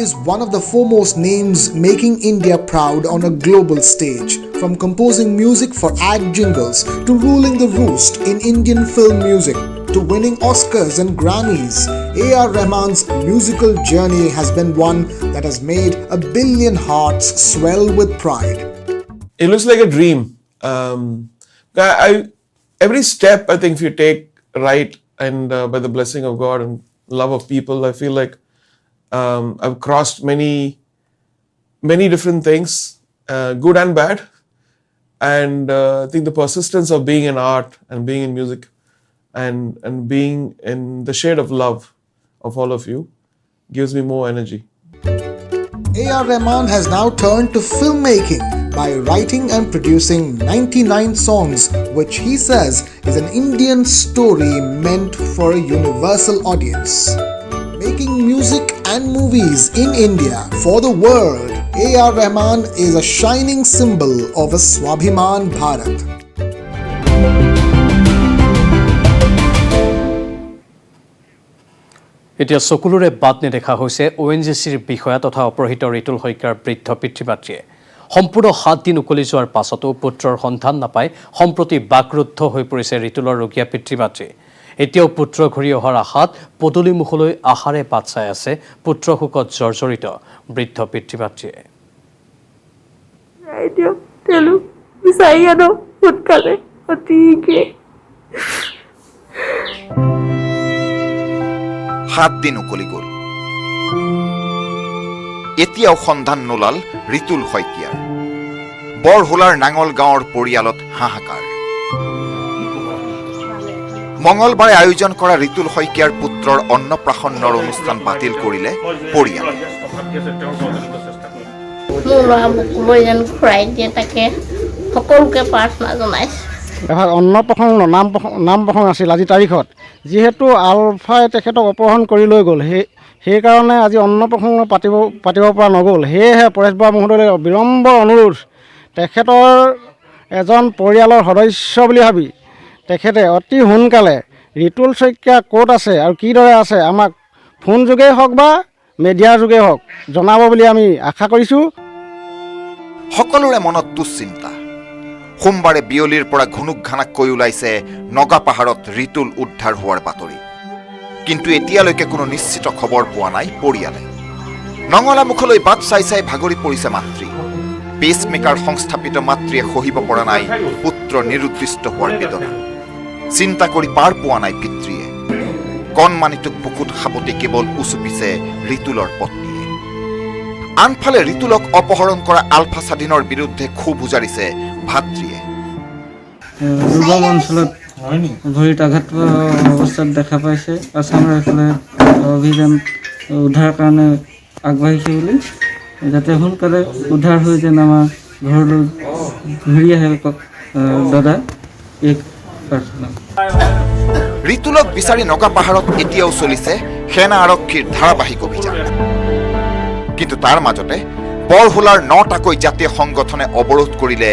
Speaker 14: Is one of the foremost names making India proud on a global stage. From composing music for ad jingles to ruling the roost in Indian film music to winning Oscars and Grammys, A.R. Rahman's musical journey has been one that has made a billion hearts swell with pride.
Speaker 12: it looks like a dream. Every step I think if you take right and by the blessing of God and love of people, I feel like I've crossed many different things, good and bad. And I think the persistence of being in art and being in music and being in the shade of love of all of you gives me more energy.
Speaker 14: A.R. Rahman has now turned to filmmaking by writing and producing 99 songs, which he says is an Indian story meant for a universal audience. Making music and movies in India for the world, A.R. Rahman is a shining symbol of a Swabhiman Bharat.
Speaker 1: এতিয়া চকুলোৰে বাট নেদেখা হৈছে ONGCৰ বিষয়া তথা অপহৃত ৰিতুল শইকীয়াৰ বৃদ্ধ পিতৃ মাতৃয়ে সম্পূৰ্ণ 7 দিন উকলি যোৱাৰ পাছতো পুত্ৰৰ সন্ধান নাপাই সম্প্ৰতি বাকৰুদ্ধ হৈ পৰিছে ৰিতুলৰ ৰোগীয়া পিতৃ মাতৃ এতিয়াও পুত্ৰ ঘূৰি অহাৰ আশাত পদূলিমুখলৈ আহাৰে বাট চাই আছে পুত্ৰ শোকত জৰ্জৰিত বৃদ্ধ পিতৃ মাতৃয়ে
Speaker 5: সোনকালে অতিকে
Speaker 15: 7 দিন উকলি গ'ল এতিয়াও সন্ধান নোলাল ৰিতুল শইকীয়াৰ বৰহোলাৰ নাঙল গাঁৱৰ পৰিয়ালত হাহাকাৰ মঙলবাৰে আয়োজন কৰা ৰিতুল শইকীয়াৰ পুত্ৰৰ অন্নপ্ৰাশনৰ অনুষ্ঠান বাতিল কৰিলে পৰিয়ালে
Speaker 5: সকলোকে প্ৰাৰ্থনা জনাইছোঁ
Speaker 11: এভাগ অন্নপ্ৰাশন নাম প্ৰসংগ আছিল আজি তাৰিখত যিহেতু আলফাই তেখেতক অপহৰণ কৰি লৈ গ'ল সেইকাৰণে আজি অন্নপ্ৰাশন পাতিব পৰা নগ'ল সেয়েহে পৰেশ বৰা মহোদয়লৈ বিলম্বৰ অনুৰোধ তেখেতৰ এজন পৰিয়ালৰ সদস্য বুলি ভাবি তেখেতে অতি সোনকালে ৰিতুল শইকীয়া ক'ত আছে আৰু কিদৰে আছে আমাক ফোন যোগেই হওক বা মিডিয়াৰ যোগেই হওক জনাব বুলি আমি আশা কৰিছোঁ
Speaker 15: সকলোৰে মনত দুশ্চিন্তা সোমবাৰে বিয়লিৰ পৰা ঘুনুকঘানাককৈ ওলাইছে নগা পাহাৰত ৰিতুল উদ্ধাৰ হোৱাৰ বাতৰি কিন্তু এতিয়ালৈকে কোনো নিশ্চিত খবৰ পোৱা নাই পৰিয়ালে নঙলামুখলৈ বাট চাই চাই ভাগৰি পৰিছে মাতৃ পেচমেকাৰ সংস্থাপিত মাতৃয়ে সহিব পৰা নাই পুত্ৰ নিৰুদ্দিষ্ট হোৱাৰ বেদনা চিন্তা কৰি পাৰ পোৱা নাই পিতৃয়ে কণমানিটোক বুকুত সাৱটি কেৱল উচুপিছে ৰিতুলৰ পত্নীয়ে আনফালে ৰিতুলক অপহৰণ কৰা আলফা স্বাধীনৰ বিৰুদ্ধে ক্ষোভ উজাৰিছে ভাতৃয়ে
Speaker 13: দুৰ্গম অঞ্চলত ভৰিত আঘাত অৱস্থাত দেখা পাইছে আছাম ৰাইফলে অভিযান উদ্ধাৰ কাৰণে আগবাঢ়িছে বুলি যাতে সোনকালে উদ্ধাৰ হৈ যেন আমাৰ ঘৰলৈ ঘূৰি আহে দাদা এক প্ৰাৰ্থনা
Speaker 15: ৰিতুলক বিচাৰি নগা পাহাৰত এতিয়াও চলিছে সেনা আৰক্ষীৰ ধাৰাবাহিক অভিযান কিন্তু তাৰ মাজতে বৰহোলাৰ 9টাকৈ জাতীয় সংগঠনে অৱৰোধ কৰিলে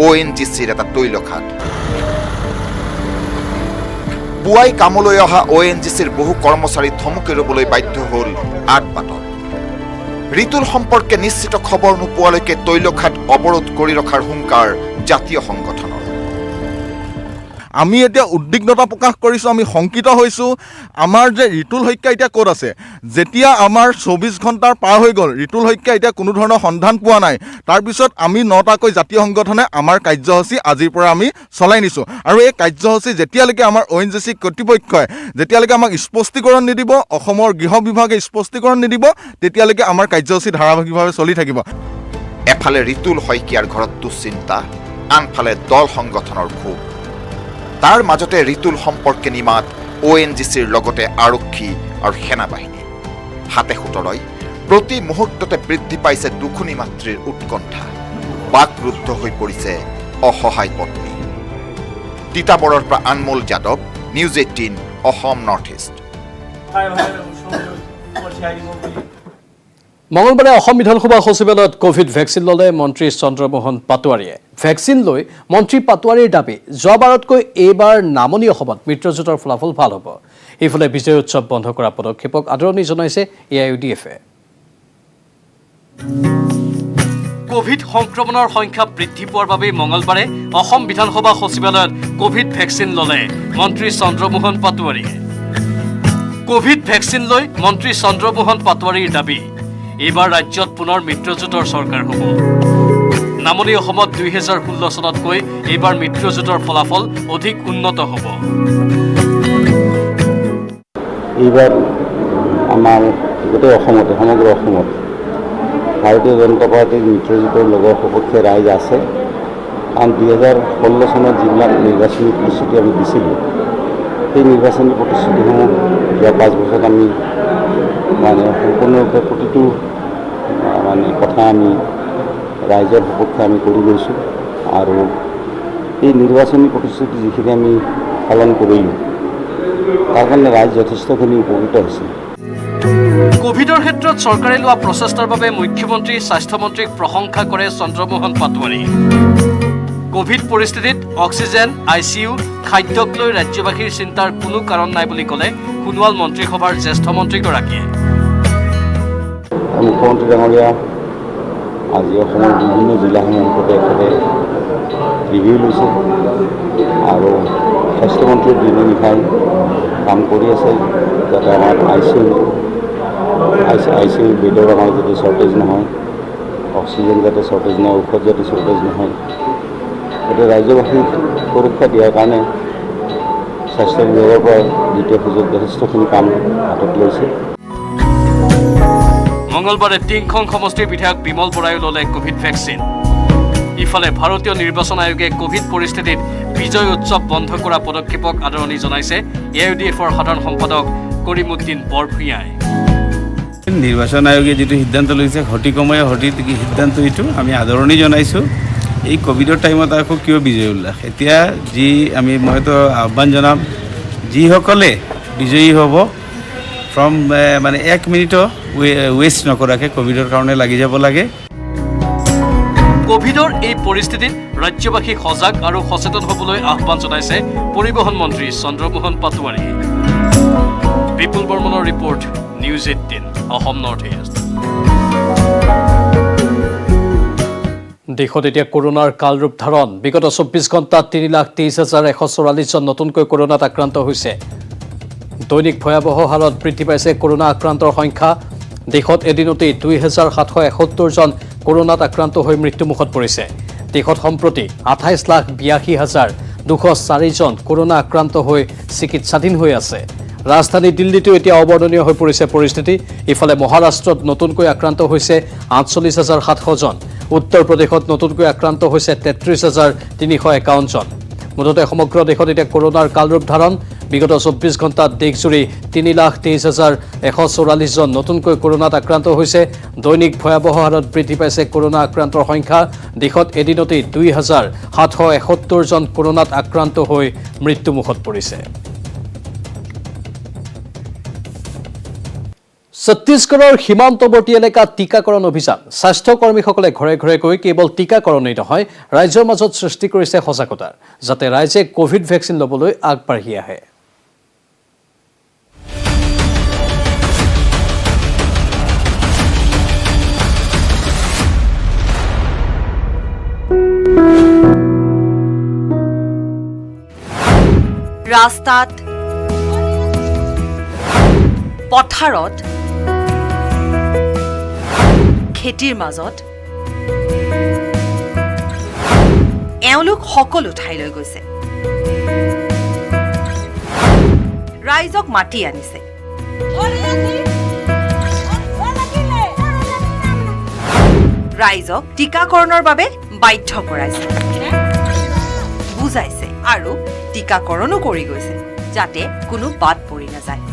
Speaker 15: ONGCৰ এটা তৈলখাট পুৱাই কামলৈ অহা ONGCৰ বহু কৰ্মচাৰী থমকি ৰবলৈ বাধ্য হ'ল আটবাটত ৰিতুল সম্পৰ্কে নিশ্চিত খবৰ নোপোৱালৈকে তৈলখাট অৱৰোধ কৰি ৰখাৰ হুংকাৰ জাতীয় সংগঠনৰ
Speaker 8: আমি এতিয়া উদ্বিগ্নতা প্ৰকাশ কৰিছোঁ আমি শংকিত হৈছোঁ আমাৰ যে ৰিতুল শইকীয়া এতিয়া ক'ত আছে যেতিয়া আমাৰ 24 ঘণ্টাৰ পাৰ হৈ গ'ল ৰিতুল শইকীয়া এতিয়া কোনো ধৰণৰ সন্ধান পোৱা নাই তাৰপিছত আমি 9টাকৈ জাতীয় সংগঠনে আমাৰ কাৰ্যসূচী আজিৰ পৰা আমি চলাই নিছোঁ আৰু এই কাৰ্যসূচী যেতিয়ালৈকে আমাৰ ONGC কৰ্তৃপক্ষই যেতিয়ালৈকে আমাক স্পষ্টীকৰণ নিদিব অসমৰ গৃহ বিভাগে স্পষ্টীকৰণ নিদিব তেতিয়ালৈকে আমাৰ কাৰ্যসূচী ধাৰাবাহিকভাৱে চলি থাকিব
Speaker 15: এফালে ৰিতুল শইকীয়াৰ ঘৰত দুশ্চিন্তা আনফালে দল সংগঠনৰ ক্ষোভ তাৰ মাজতে ৰিতুল সম্পৰ্কে নিমাত ONGCৰ লগতে আৰক্ষী আৰু সেনাবাহিনী হাতে সুতৰাই প্ৰতি মুহূৰ্ততে বৃদ্ধি পাইছে দুখুনী মাতৃৰ উৎকণ্ঠা বাকৰুদ্ধ হৈ পৰিছে অসহায় পত্নী তিতাবৰৰ পৰা Anmol Yadav news 18 Assam north east
Speaker 1: মঙলবাৰে অসম বিধানসভা সচিবালয়ত কোভিড ভেকচিন ল'লে মন্ত্ৰী চন্দ্ৰমোহন পাটোৱাৰীয়ে ভেকচিন লৈ মন্ত্ৰী পাটোৱাৰীৰ দাবী যোৱাবাৰতকৈ এইবাৰ নামনি অসমত মিত্ৰজোঁটৰ ফলাফল ভাল হ'ব এইফালে বিজয় উৎসৱ বন্ধ কৰা পদক্ষেপক আদৰণি জনাইছে AIUDF-এ কোভিড সংক্ৰমণৰ সংখ্যা বৃদ্ধি পোৱাৰ বাবে মঙলবাৰে অসম বিধানসভা সচিবালয়ত কোভিড ভেকচিন ল'লে মন্ত্ৰী চন্দ্ৰমোহন পাটোৱাৰীয়ে কোভিড ভেকচিন লৈ মন্ত্ৰী চন্দ্ৰমোহন পাটোৱাৰীৰ দাবী এইবাৰ ৰাজ্যত পুনৰ মিত্ৰজোঁটৰ চৰকাৰ হ'ব নামনি অসমত 2016 চনতকৈ এইবাৰ মিত্ৰজোঁটৰ ফলাফল অধিক উন্নত হ'ব।
Speaker 11: এইবাৰ আমাৰ গোটেই অসমতে সমগ্ৰ অসমত ভাৰতীয় জনতা পাৰ্টীৰ মিত্ৰজোঁটৰ লগৰ সপক্ষে ৰাইজ আছে। কাৰণ 2016 চনত যিবিলাক নিৰ্বাচনী প্ৰতিশ্ৰুতি আমি দিছিলোঁ, সেই নিৰ্বাচনী প্ৰতিশ্ৰুতিসমূহ যোৱা 5 বছৰত আমি সম্পূৰ্ণৰূপে প্ৰতিটো কথা আমি ৰাইজৰ সপক্ষে আমি কৰি গৈছোঁ। আৰু এই নিৰ্বাচনী প্ৰতিশ্ৰুতি যিখিনি আমি পালন কৰিলোঁ, তাৰ কাৰণে ৰাইজ যথেষ্টখিনি উপকৃত হৈছে।
Speaker 1: কোভিডৰ ক্ষেত্ৰত চৰকাৰে লোৱা প্ৰচেষ্টাৰ বাবে মুখ্যমন্ত্ৰী স্বাস্থ্যমন্ত্ৰীক প্ৰশংসা কৰে চন্দ্ৰমোহন পাটোৱাৰী। কোভিড পৰিস্থিতিত অক্সিজেন, ICU, খাদ্যক লৈ ৰাজ্যবাসীৰ চিন্তাৰ কোনো কাৰণ নাই বুলি ক'লে সোণোৱাল মন্ত্ৰীসভাৰ জ্যেষ্ঠ মন্ত্ৰীগৰাকীয়ে।
Speaker 11: মুখ্যমন্ত্ৰী ডাঙৰীয়া আজি অসমৰ বিভিন্ন জিলাসমূহৰ তেখেতে ৰিভিউ লৈছে আৰু স্বাস্থ্যমন্ত্ৰীয়ে দিনে নিশাই কাম কৰি আছে যাতে আমাৰ ICU বেডৰ আমাৰ যাতে শ্বৰ্টেজ নহয়, অক্সিজেন যাতে শ্বৰ্টেজ নহয়, ঔষধ যাতে শ্বৰ্টেজ নহয়। গতিকে ৰাজ্যবাসীক সুৰক্ষা দিয়াৰ কাৰণে স্বাস্থ্য বিভাগৰ পৰা দ্বিতীয় সুযোগ যথেষ্টখিনি কাম হাতত লৈছে।
Speaker 1: মঙলবাৰে টিংখং সমষ্টিৰ বিধায়ক বিমল বৰাইও ল'লে কোভিড ভেকচিন। ইফালে ভাৰতীয় নিৰ্বাচন আয়োগে কোভিড পৰিস্থিতিত বিজয় উৎসৱ বন্ধ কৰা পদক্ষেপক আদৰণি জনাইছে AUDFৰ সাধাৰণ সম্পাদক কৰিমুদ্দিন বৰভূঞাই।
Speaker 16: নিৰ্বাচন আয়োগে যিটো সিদ্ধান্ত লৈছে সঠিকময় সঠিক সিদ্ধান্ত, এইটো আমি আদৰণি জনাইছোঁ। এই কোভিডৰ টাইমত আকৌ কিয় বিজয় উল্লাস? এতিয়া মইতো আহ্বান জনাম, যিসকলে বিজয়ী হ'ব ফ্ৰম 1 মিনিটো ৱেষ্ট নকৰাকৈ কোভিডৰ কাৰণে লাগি যাব লাগে।
Speaker 1: কোভিডৰ এই পৰিস্থিতিত ৰাজ্যবাসীক সজাগ আৰু সচেতন হ'বলৈ আহ্বান জনাইছে পৰিবহণ মন্ত্ৰী চন্দ্ৰমোহন পাটোৱাৰী। বিপুল বৰ্মনৰ report, news 18 Assam north east. দেশত এতিয়া কৰোনাৰ কালৰূপ ধাৰণ। বিগত 24 ঘণ্টাত 3,23,144 জন নতুনকৈ কৰোনাত আক্ৰান্ত হৈছে। দৈনিক ভয়াৱহ হাৰত বৃদ্ধি পাইছে কৰোনা আক্ৰান্তৰ সংখ্যা। দেশত এদিনতেই 2,771 জন কৰোনাত আক্ৰান্ত হৈ মৃত্যুমুখত পৰিছে। দেশত সম্প্ৰতি 28,82,204 জন কৰোনা আক্ৰান্ত হৈ চিকিৎসাধীন হৈ আছে। ৰাজধানী দিল্লীতো এতিয়া অবৰ্ণনীয় হৈ পৰিছে পৰিস্থিতি। ইফালে মহাৰাষ্ট্ৰত নতুনকৈ আক্ৰান্ত হৈছে 48,700 জন। উত্তৰ প্ৰদেশত নতুনকৈ আক্ৰান্ত হৈছে 33,351 জন। মুঠতে সমগ্ৰ দেশত এতিয়া কৰোনাৰ কালৰূপ ধাৰণ। বিগত 24 ঘণ্টাত দেশজুৰি 3,23,144 জন নতুনকৈ কৰোনাত আক্ৰান্ত হৈছে। দৈনিক ভয়াৱহ হাৰত বৃদ্ধি পাইছে কৰোনা আক্ৰান্তৰ সংখ্যা। দেশত এদিনতেই 2,771 জন কৰোনাত আক্ৰান্ত হৈ মৃত্যুমুখত পৰিছে। ছত্তীশগড়ৰ সীমান্তৱৰ্তী এলেকাত টীকাকৰণ অভিযান। স্বাস্থ্যকৰ্মীসকলে ঘৰে ঘৰে গৈ কেৱল টীকাকৰণেই নহয়, ৰাইজৰ মাজত সৃষ্টি কৰিছে সজাগতাৰ, যাতে ৰাইজে কোভিড ভেকচিন ল'বলৈ আগবাঢ়ি আহে।
Speaker 4: ৰাস্তাত, পথাৰত, খেতিৰ মাজত এওঁলোক সকলো ঠাইলৈ গৈছে। ৰাইজক মাতি আনিছে। ৰাইজক টীকাকৰণৰ বাবে বাধ্য কৰাইছে, বুজাইছে আৰু টীকাকৰণো কৰি গৈছে, যাতে কোনো বাদ পৰি নাযায়।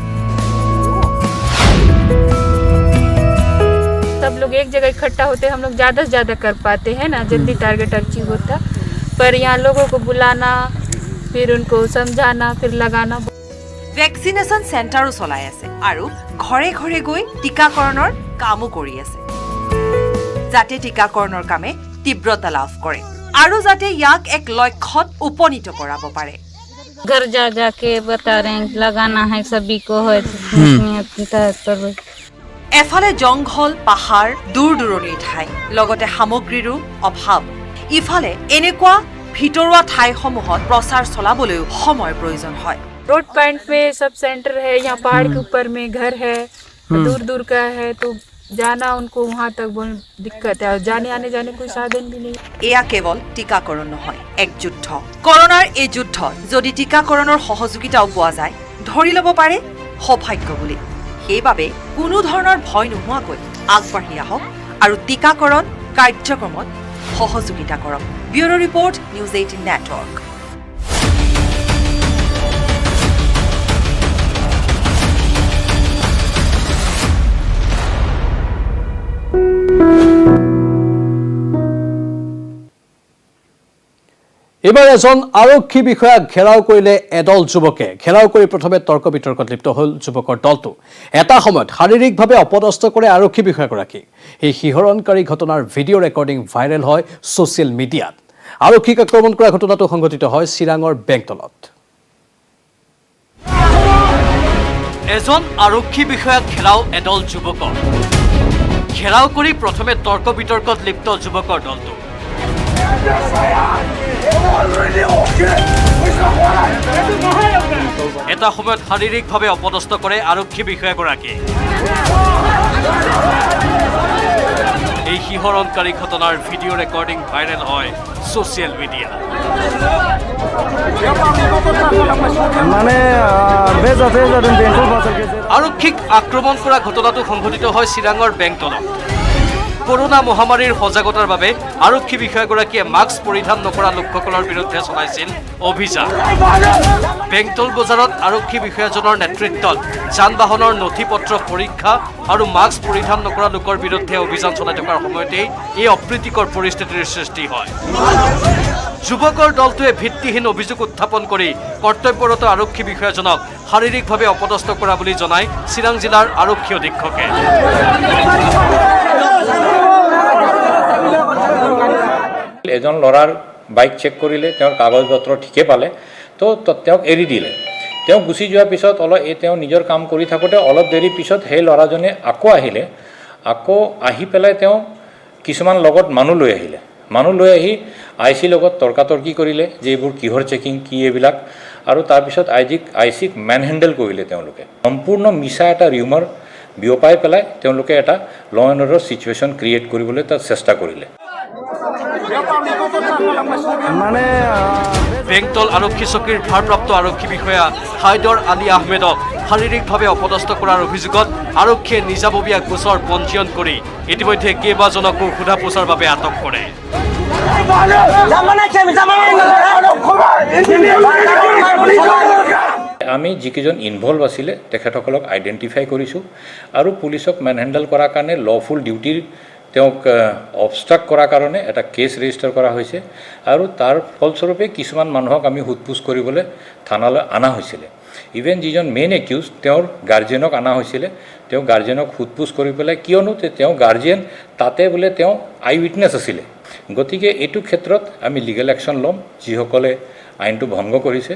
Speaker 5: सब लोग एक जगह इकट्ठा होते, हम लोग ज़्यादा से ज़्यादा कर पाते हैं ना, जल्दी टारगेट अचीव होता। पर यहाँ लोगों को बुलाना, फिर उनको समझाना, फिर लगाना।
Speaker 4: ভেকচিনেশ্যন চেণ্টাৰো চলাই আছে আৰু ঘৰে ঘৰে গৈ টীকাকৰণৰ কামো কৰি আছে, যাতে টীকাকৰণৰ কামে তীব্ৰতা লাভ কৰে আৰু যাতে ইয়াক এক লক্ষ্যত উপনীত কৰাব পাৰে।
Speaker 5: घर जा जाके बता रहे हैं लगाना है सभी को है।
Speaker 4: এফালে জংঘল, পাহাৰ, দূৰ দূৰণিৰ ঠাই, লগতে সামগ্ৰীৰো অভাৱ। ইফালে এনেকুৱা ভিতৰুৱা ঠাইসমূহত প্ৰচাৰ চলাবলৈও সময়ৰ প্ৰয়োজন হয়।
Speaker 5: रोड पॉइंट पे सब सेंटर है, यहाँ पहाड़ के ऊपर में घर है, दूर दूर का है, तो जाना उनको वहाँ तक बहुत दिक्कत है और जाने आने जाने कोई साधन भी नहीं।
Speaker 4: এয়া কেৱল টিকাকৰণ নহয়, এক যুদ্ধ। কৰোনাৰ এই যুদ্ধত যদি টিকাকৰণৰ সহযোগিতাও পোৱা যায়, ধৰি ল'ব পাৰে সৌভাগ্য বুলি। সেইবাবে কোনো ধৰণৰ ভয় নোহোৱাকৈ আগবাঢ়ি আহক আৰু টিকাকৰণ কাৰ্যক্ৰমত সহযোগিতা কৰক। Bureau report, news 18 network.
Speaker 1: এবাৰ এজন আৰক্ষী বিষয়াক ঘেৰাও কৰিলে এদল যুৱকে। ঘেৰাও কৰি প্ৰথমে তৰ্ক বিতৰ্কত লিপ্ত হ'ল যুৱকৰ দলটো। এটা সময়ত শাৰীৰিকভাৱে অপদস্থ কৰে আৰক্ষী বিষয়াগৰাকীক। এই শিহৰণকাৰী ঘটনাৰ ভিডিঅ' ৰেকৰ্ডিং ভাইৰেল হয় ছ'চিয়েল মিডিয়াত। আৰক্ষীক আক্ৰমণ কৰা ঘটনাটো সংঘটিত হয় চিৰাঙৰ বেংতলত।
Speaker 6: এজন আৰক্ষী বিষয়াক ঘেৰাও এদল যুৱকৰ। ঘেৰাও কৰি প্ৰথমে তৰ্ক বিতৰ্কত লিপ্ত যুৱকৰ দলটো। এটা সময়ত শাৰীৰিকভাৱে অপদস্থ কৰে আৰক্ষী বিষয়াগৰাকীয়ে। এই শিহৰণকাৰী ঘটনাৰ ভিডিঅ' ৰেকৰ্ডিং ভাইৰেল হয় ছ'চিয়েল মিডিয়া। আৰক্ষীক আক্ৰমণ কৰা ঘটনাটো সংঘটিত হয় চিৰাঙৰ বেংতলত। কৰোনা মহামাৰীৰ সজাগতাৰ বাবে আৰক্ষী বিষয়াগৰাকীয়ে মাস্ক পৰিধান নকৰা লোকসকলৰ বিৰুদ্ধে চলাইছিল অভিযান। বেংতল বজাৰত আৰক্ষী বিষয়াজনৰ নেতৃত্বত যান বাহনৰ নথি পত্ৰ পৰীক্ষা আৰু মাস্ক পৰিধান নকৰা লোকৰ বিৰুদ্ধে অভিযান চলাই থকাৰ সময়তেই এই অপ্ৰীতিকৰ পৰিস্থিতিৰ সৃষ্টি হয়। যুৱকৰ দলটোৱে ভিত্তিহীন অভিযোগ উত্থাপন কৰি কৰ্তব্যৰত আৰক্ষী বিষয়াজনক শাৰীৰিকভাৱে অপদস্থ কৰা বুলি জনায় চিৰাং জিলাৰ আৰক্ষী অধীক্ষকে।
Speaker 17: এজন ল'ৰাৰ বাইক চেক কৰিলে, তেওঁৰ কাগজ পত্ৰ ঠিকে পালে, তো তেওঁক এৰি দিলে। তেওঁ গুচি যোৱাৰ পিছত তেওঁ নিজৰ কাম কৰি থাকোঁতে অলপ দেৰি পিছত সেই ল'ৰাজনে আকৌ আহিলে। আকৌ আহি পেলাই তেওঁ কিছুমান লগত মানুহ লৈ আহিলে। মানুহ লৈ আহি IC লগত তৰ্কাতৰ্কি কৰিলে যে এইবোৰ কিহৰ চেকিং, কি এইবিলাক, আৰু তাৰপিছত IC-ক মেনহেণ্ডেল কৰিলে তেওঁলোকে। সম্পূৰ্ণ মিছা এটা ৰিউমাৰ বিয়পাই পেলাই তেওঁলোকে এটা ল এণ্ড অৰ্ডাৰ ছিটুৱেশ্যন ক্ৰিয়েট কৰিবলৈ তাত চেষ্টা কৰিলে।
Speaker 6: বেংতল আৰক্ষী চকীৰ ভাৰপ্ৰাপ্ত আৰক্ষী বিষয়া হাইদৰ আলী আহমেদক শাৰীৰিকভাৱে অপদস্থ কৰাৰ অভিযোগত আৰক্ষীয়ে নিজাববীয়া গোচৰ পঞ্জীয়ন কৰি ইতিমধ্যে কেইবাজনকো সোধা পোছাৰ বাবে আটক কৰে।
Speaker 17: আমি যিকেইজন ইনভলভ আছিলে তেখেতসকলক আইডেণ্টিফাই কৰিছোঁ আৰু পুলিচক মেনহেণ্ডেল কৰাৰ কাৰণে লফুল ডিউটিৰ তেওঁক অবষ্ট্ৰাক্ট কৰাৰ কাৰণে এটা কেছ ৰেজিষ্টাৰ কৰা হৈছে আৰু তাৰ ফলস্বৰূপে কিছুমান মানুহক আমি সোধপোছ কৰিবলৈ থানালৈ অনা হৈছিলে। ইভেন যিজন মেইন একিউজ তেওঁৰ গাৰ্জেনক অনা হৈছিলে। তেওঁ গাৰ্জেনক সোধপোছ কৰি পেলাই, কিয়নো তেওঁ গাৰ্জেন তাতে বোলে তেওঁ আই উইটনেছ আছিলে। গতিকে এইটো ক্ষেত্ৰত আমি লিগেল একশ্যন ল'ম যিসকলে আইনটো ভংগ কৰিছে।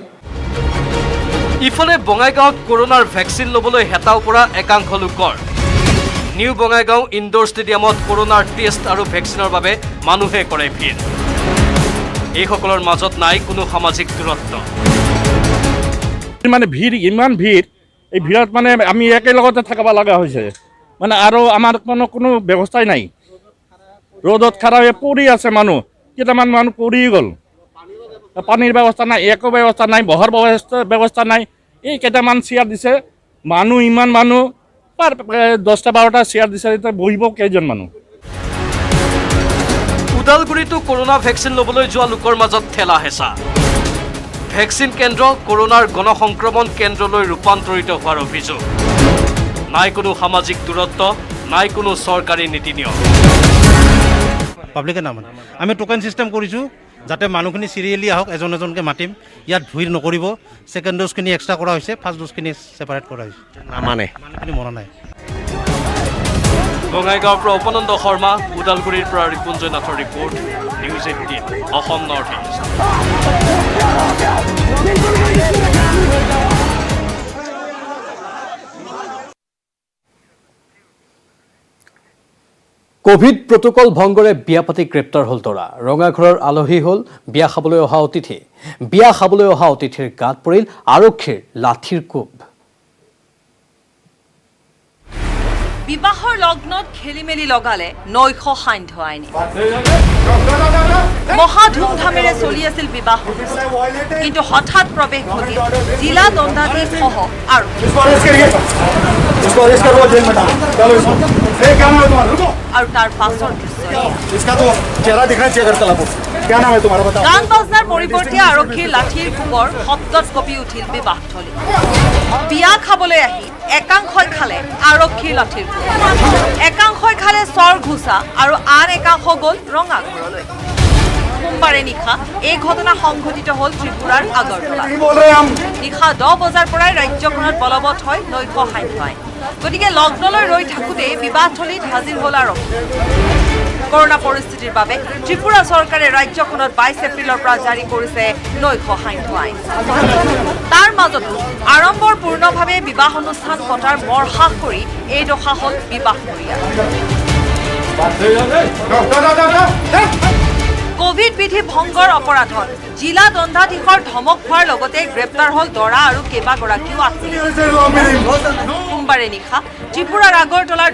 Speaker 6: ইফালে বঙাইগাঁৱত কৰোনাৰ ভেকচিন ল'বলৈ হেতাও পৰা একাংশ লোকৰ। নিউ বঙাইগাঁও ইনডোৰ ষ্টেডিয়ামত কৰোনাৰ টেষ্ট আৰু ভেকচিনৰ বাবে মানুহে কৰে ভিৰ। এইসকলৰ মাজত নাই কোনো সামাজিক দূৰত্ব।
Speaker 18: মানে ভিৰ, ইমান ভিৰ, এই ভিৰত মানে আমি একেলগতে থাকিব লগা হৈছে। মানে আৰু আমাৰ কোনো ব্যৱস্থাই নাই। ৰ'দত খাৰা হৈ পৰি আছে মানুহ, কেইটামান মানুহ পৰি গ'ল। পানীৰ ব্যৱস্থা নাই, একো ব্যৱস্থা নাই, বহাৰ ব্যৱস্থা নাই। এই কেইটামান চেয়াৰ দিছে, মানুহ ইমান মানুহ, 10-12টা চেয়াৰ দিছে, বহিব কেইজন মানুহ।
Speaker 6: ওদালগুৰিতো কৰোনা ভেকচিন ল'বলৈ যোৱা লোকৰ মাজত ঠেলা হেঁচা। ভেকচিন কেন্দ্ৰ কৰোনাৰ গণসংক্ৰমণ কেন্দ্ৰলৈ ৰূপান্তৰিত হোৱাৰ অভিযোগ। নাই কোনো সামাজিক দূৰত্ব, নাই কোনো চৰকাৰী নীতি নিয়ম।
Speaker 19: পাব্লিকে নামানে। আমি টোকেন চিষ্টেম কৰিছোঁ যাতে মানুহখিনি চিৰিয়েলি আহক, এজন এজনকৈ মাতিম। ইয়াত ভিৰ নকৰিব। ছেকেণ্ড ড'জখিনি এক্সট্ৰা কৰা হৈছে, ফাৰ্ষ্ট ড'জখিনি ছেপাৰেট কৰা হৈছে।
Speaker 18: নামানে,
Speaker 19: মানুহখিনি মৰা নাই।
Speaker 6: বঙাইগাঁৱৰ পৰা উপনন্দ শৰ্মা, ওদালগুৰিৰ পৰা ৰিপুঞ্জয় নাথৰ report, news 18 Assam north east.
Speaker 1: Covid protocol ভংগৰে বিয়া পাতি গ্ৰেপ্তাৰ হ'ল তৰা। ৰঙাঘৰৰ আলহী হ'ল বিয়া খাবলৈ অহা অতিথি। বিয়া খাবলৈ অহা অতিথিৰ গাত পৰিল আৰক্ষীৰ লাঠিৰ কোব।
Speaker 4: বিবাহৰ লগ্নত খেলিমেলি লগালে নৈশ সান্ধ্য আইনে মহা ধুমধামেৰে চলি আছিল বিবাহ কিন্তু হঠাৎ প্ৰৱেশ ঘটিল জিলা দণ্ডাধীশ সহ আৰু তাৰ পাছৰ গান বাজনাৰ পৰিৱৰ্তে আৰক্ষীৰ লাঠিৰ কোবৰ শব্দত কঁপি উঠিল বিবাহথলী বিয়া খাবলৈ আহি একাংশই খালে আৰক্ষীৰ লাঠিৰ কোবৰ একাংশই খালে চৰ ঘোচা আৰু আন একাংশ গ'ল ৰঙা ঘৰলৈ সোমবাৰে নিশা এই ঘটনা সংঘটিত হ'ল ত্ৰিপুৰাৰ আগৰতলা নিশা 10 বজাৰ পৰাই ৰাজ্যখনত বলবৎ হয় নৈশ সান্ধ্য আইন গতিকে লগ্নলৈ ৰৈ থাকোঁতে বিবাহথলীত হাজিৰ হ'ল আৰক্ষী কৰোনা পৰিস্থিতিৰ বাবে ত্ৰিপুৰা চৰকাৰে ৰাজ্যখনত 22 এপ্ৰিলৰ পৰা জাৰি কৰিছে নৈশ সান্ধ্য আইন তাৰ মাজতো আড়ম্বৰ পূৰ্ণভাৱে বিবাহ অনুষ্ঠান পতাৰ মৰসাহ কৰি এই দশা হ'ল বিবাহ পৰিয়াল কোভিড বিধি ভংগৰ অপৰাধত জিলা দণ্ডাধীশৰ ধমক হোৱাৰ লগতে গ্ৰেপ্তাৰ হ'ল দৰা আৰু কেইবাগৰাকীও আত্মীয় সোমবাৰে নিশা ত্ৰিপুৰাৰ আগৰতলাৰ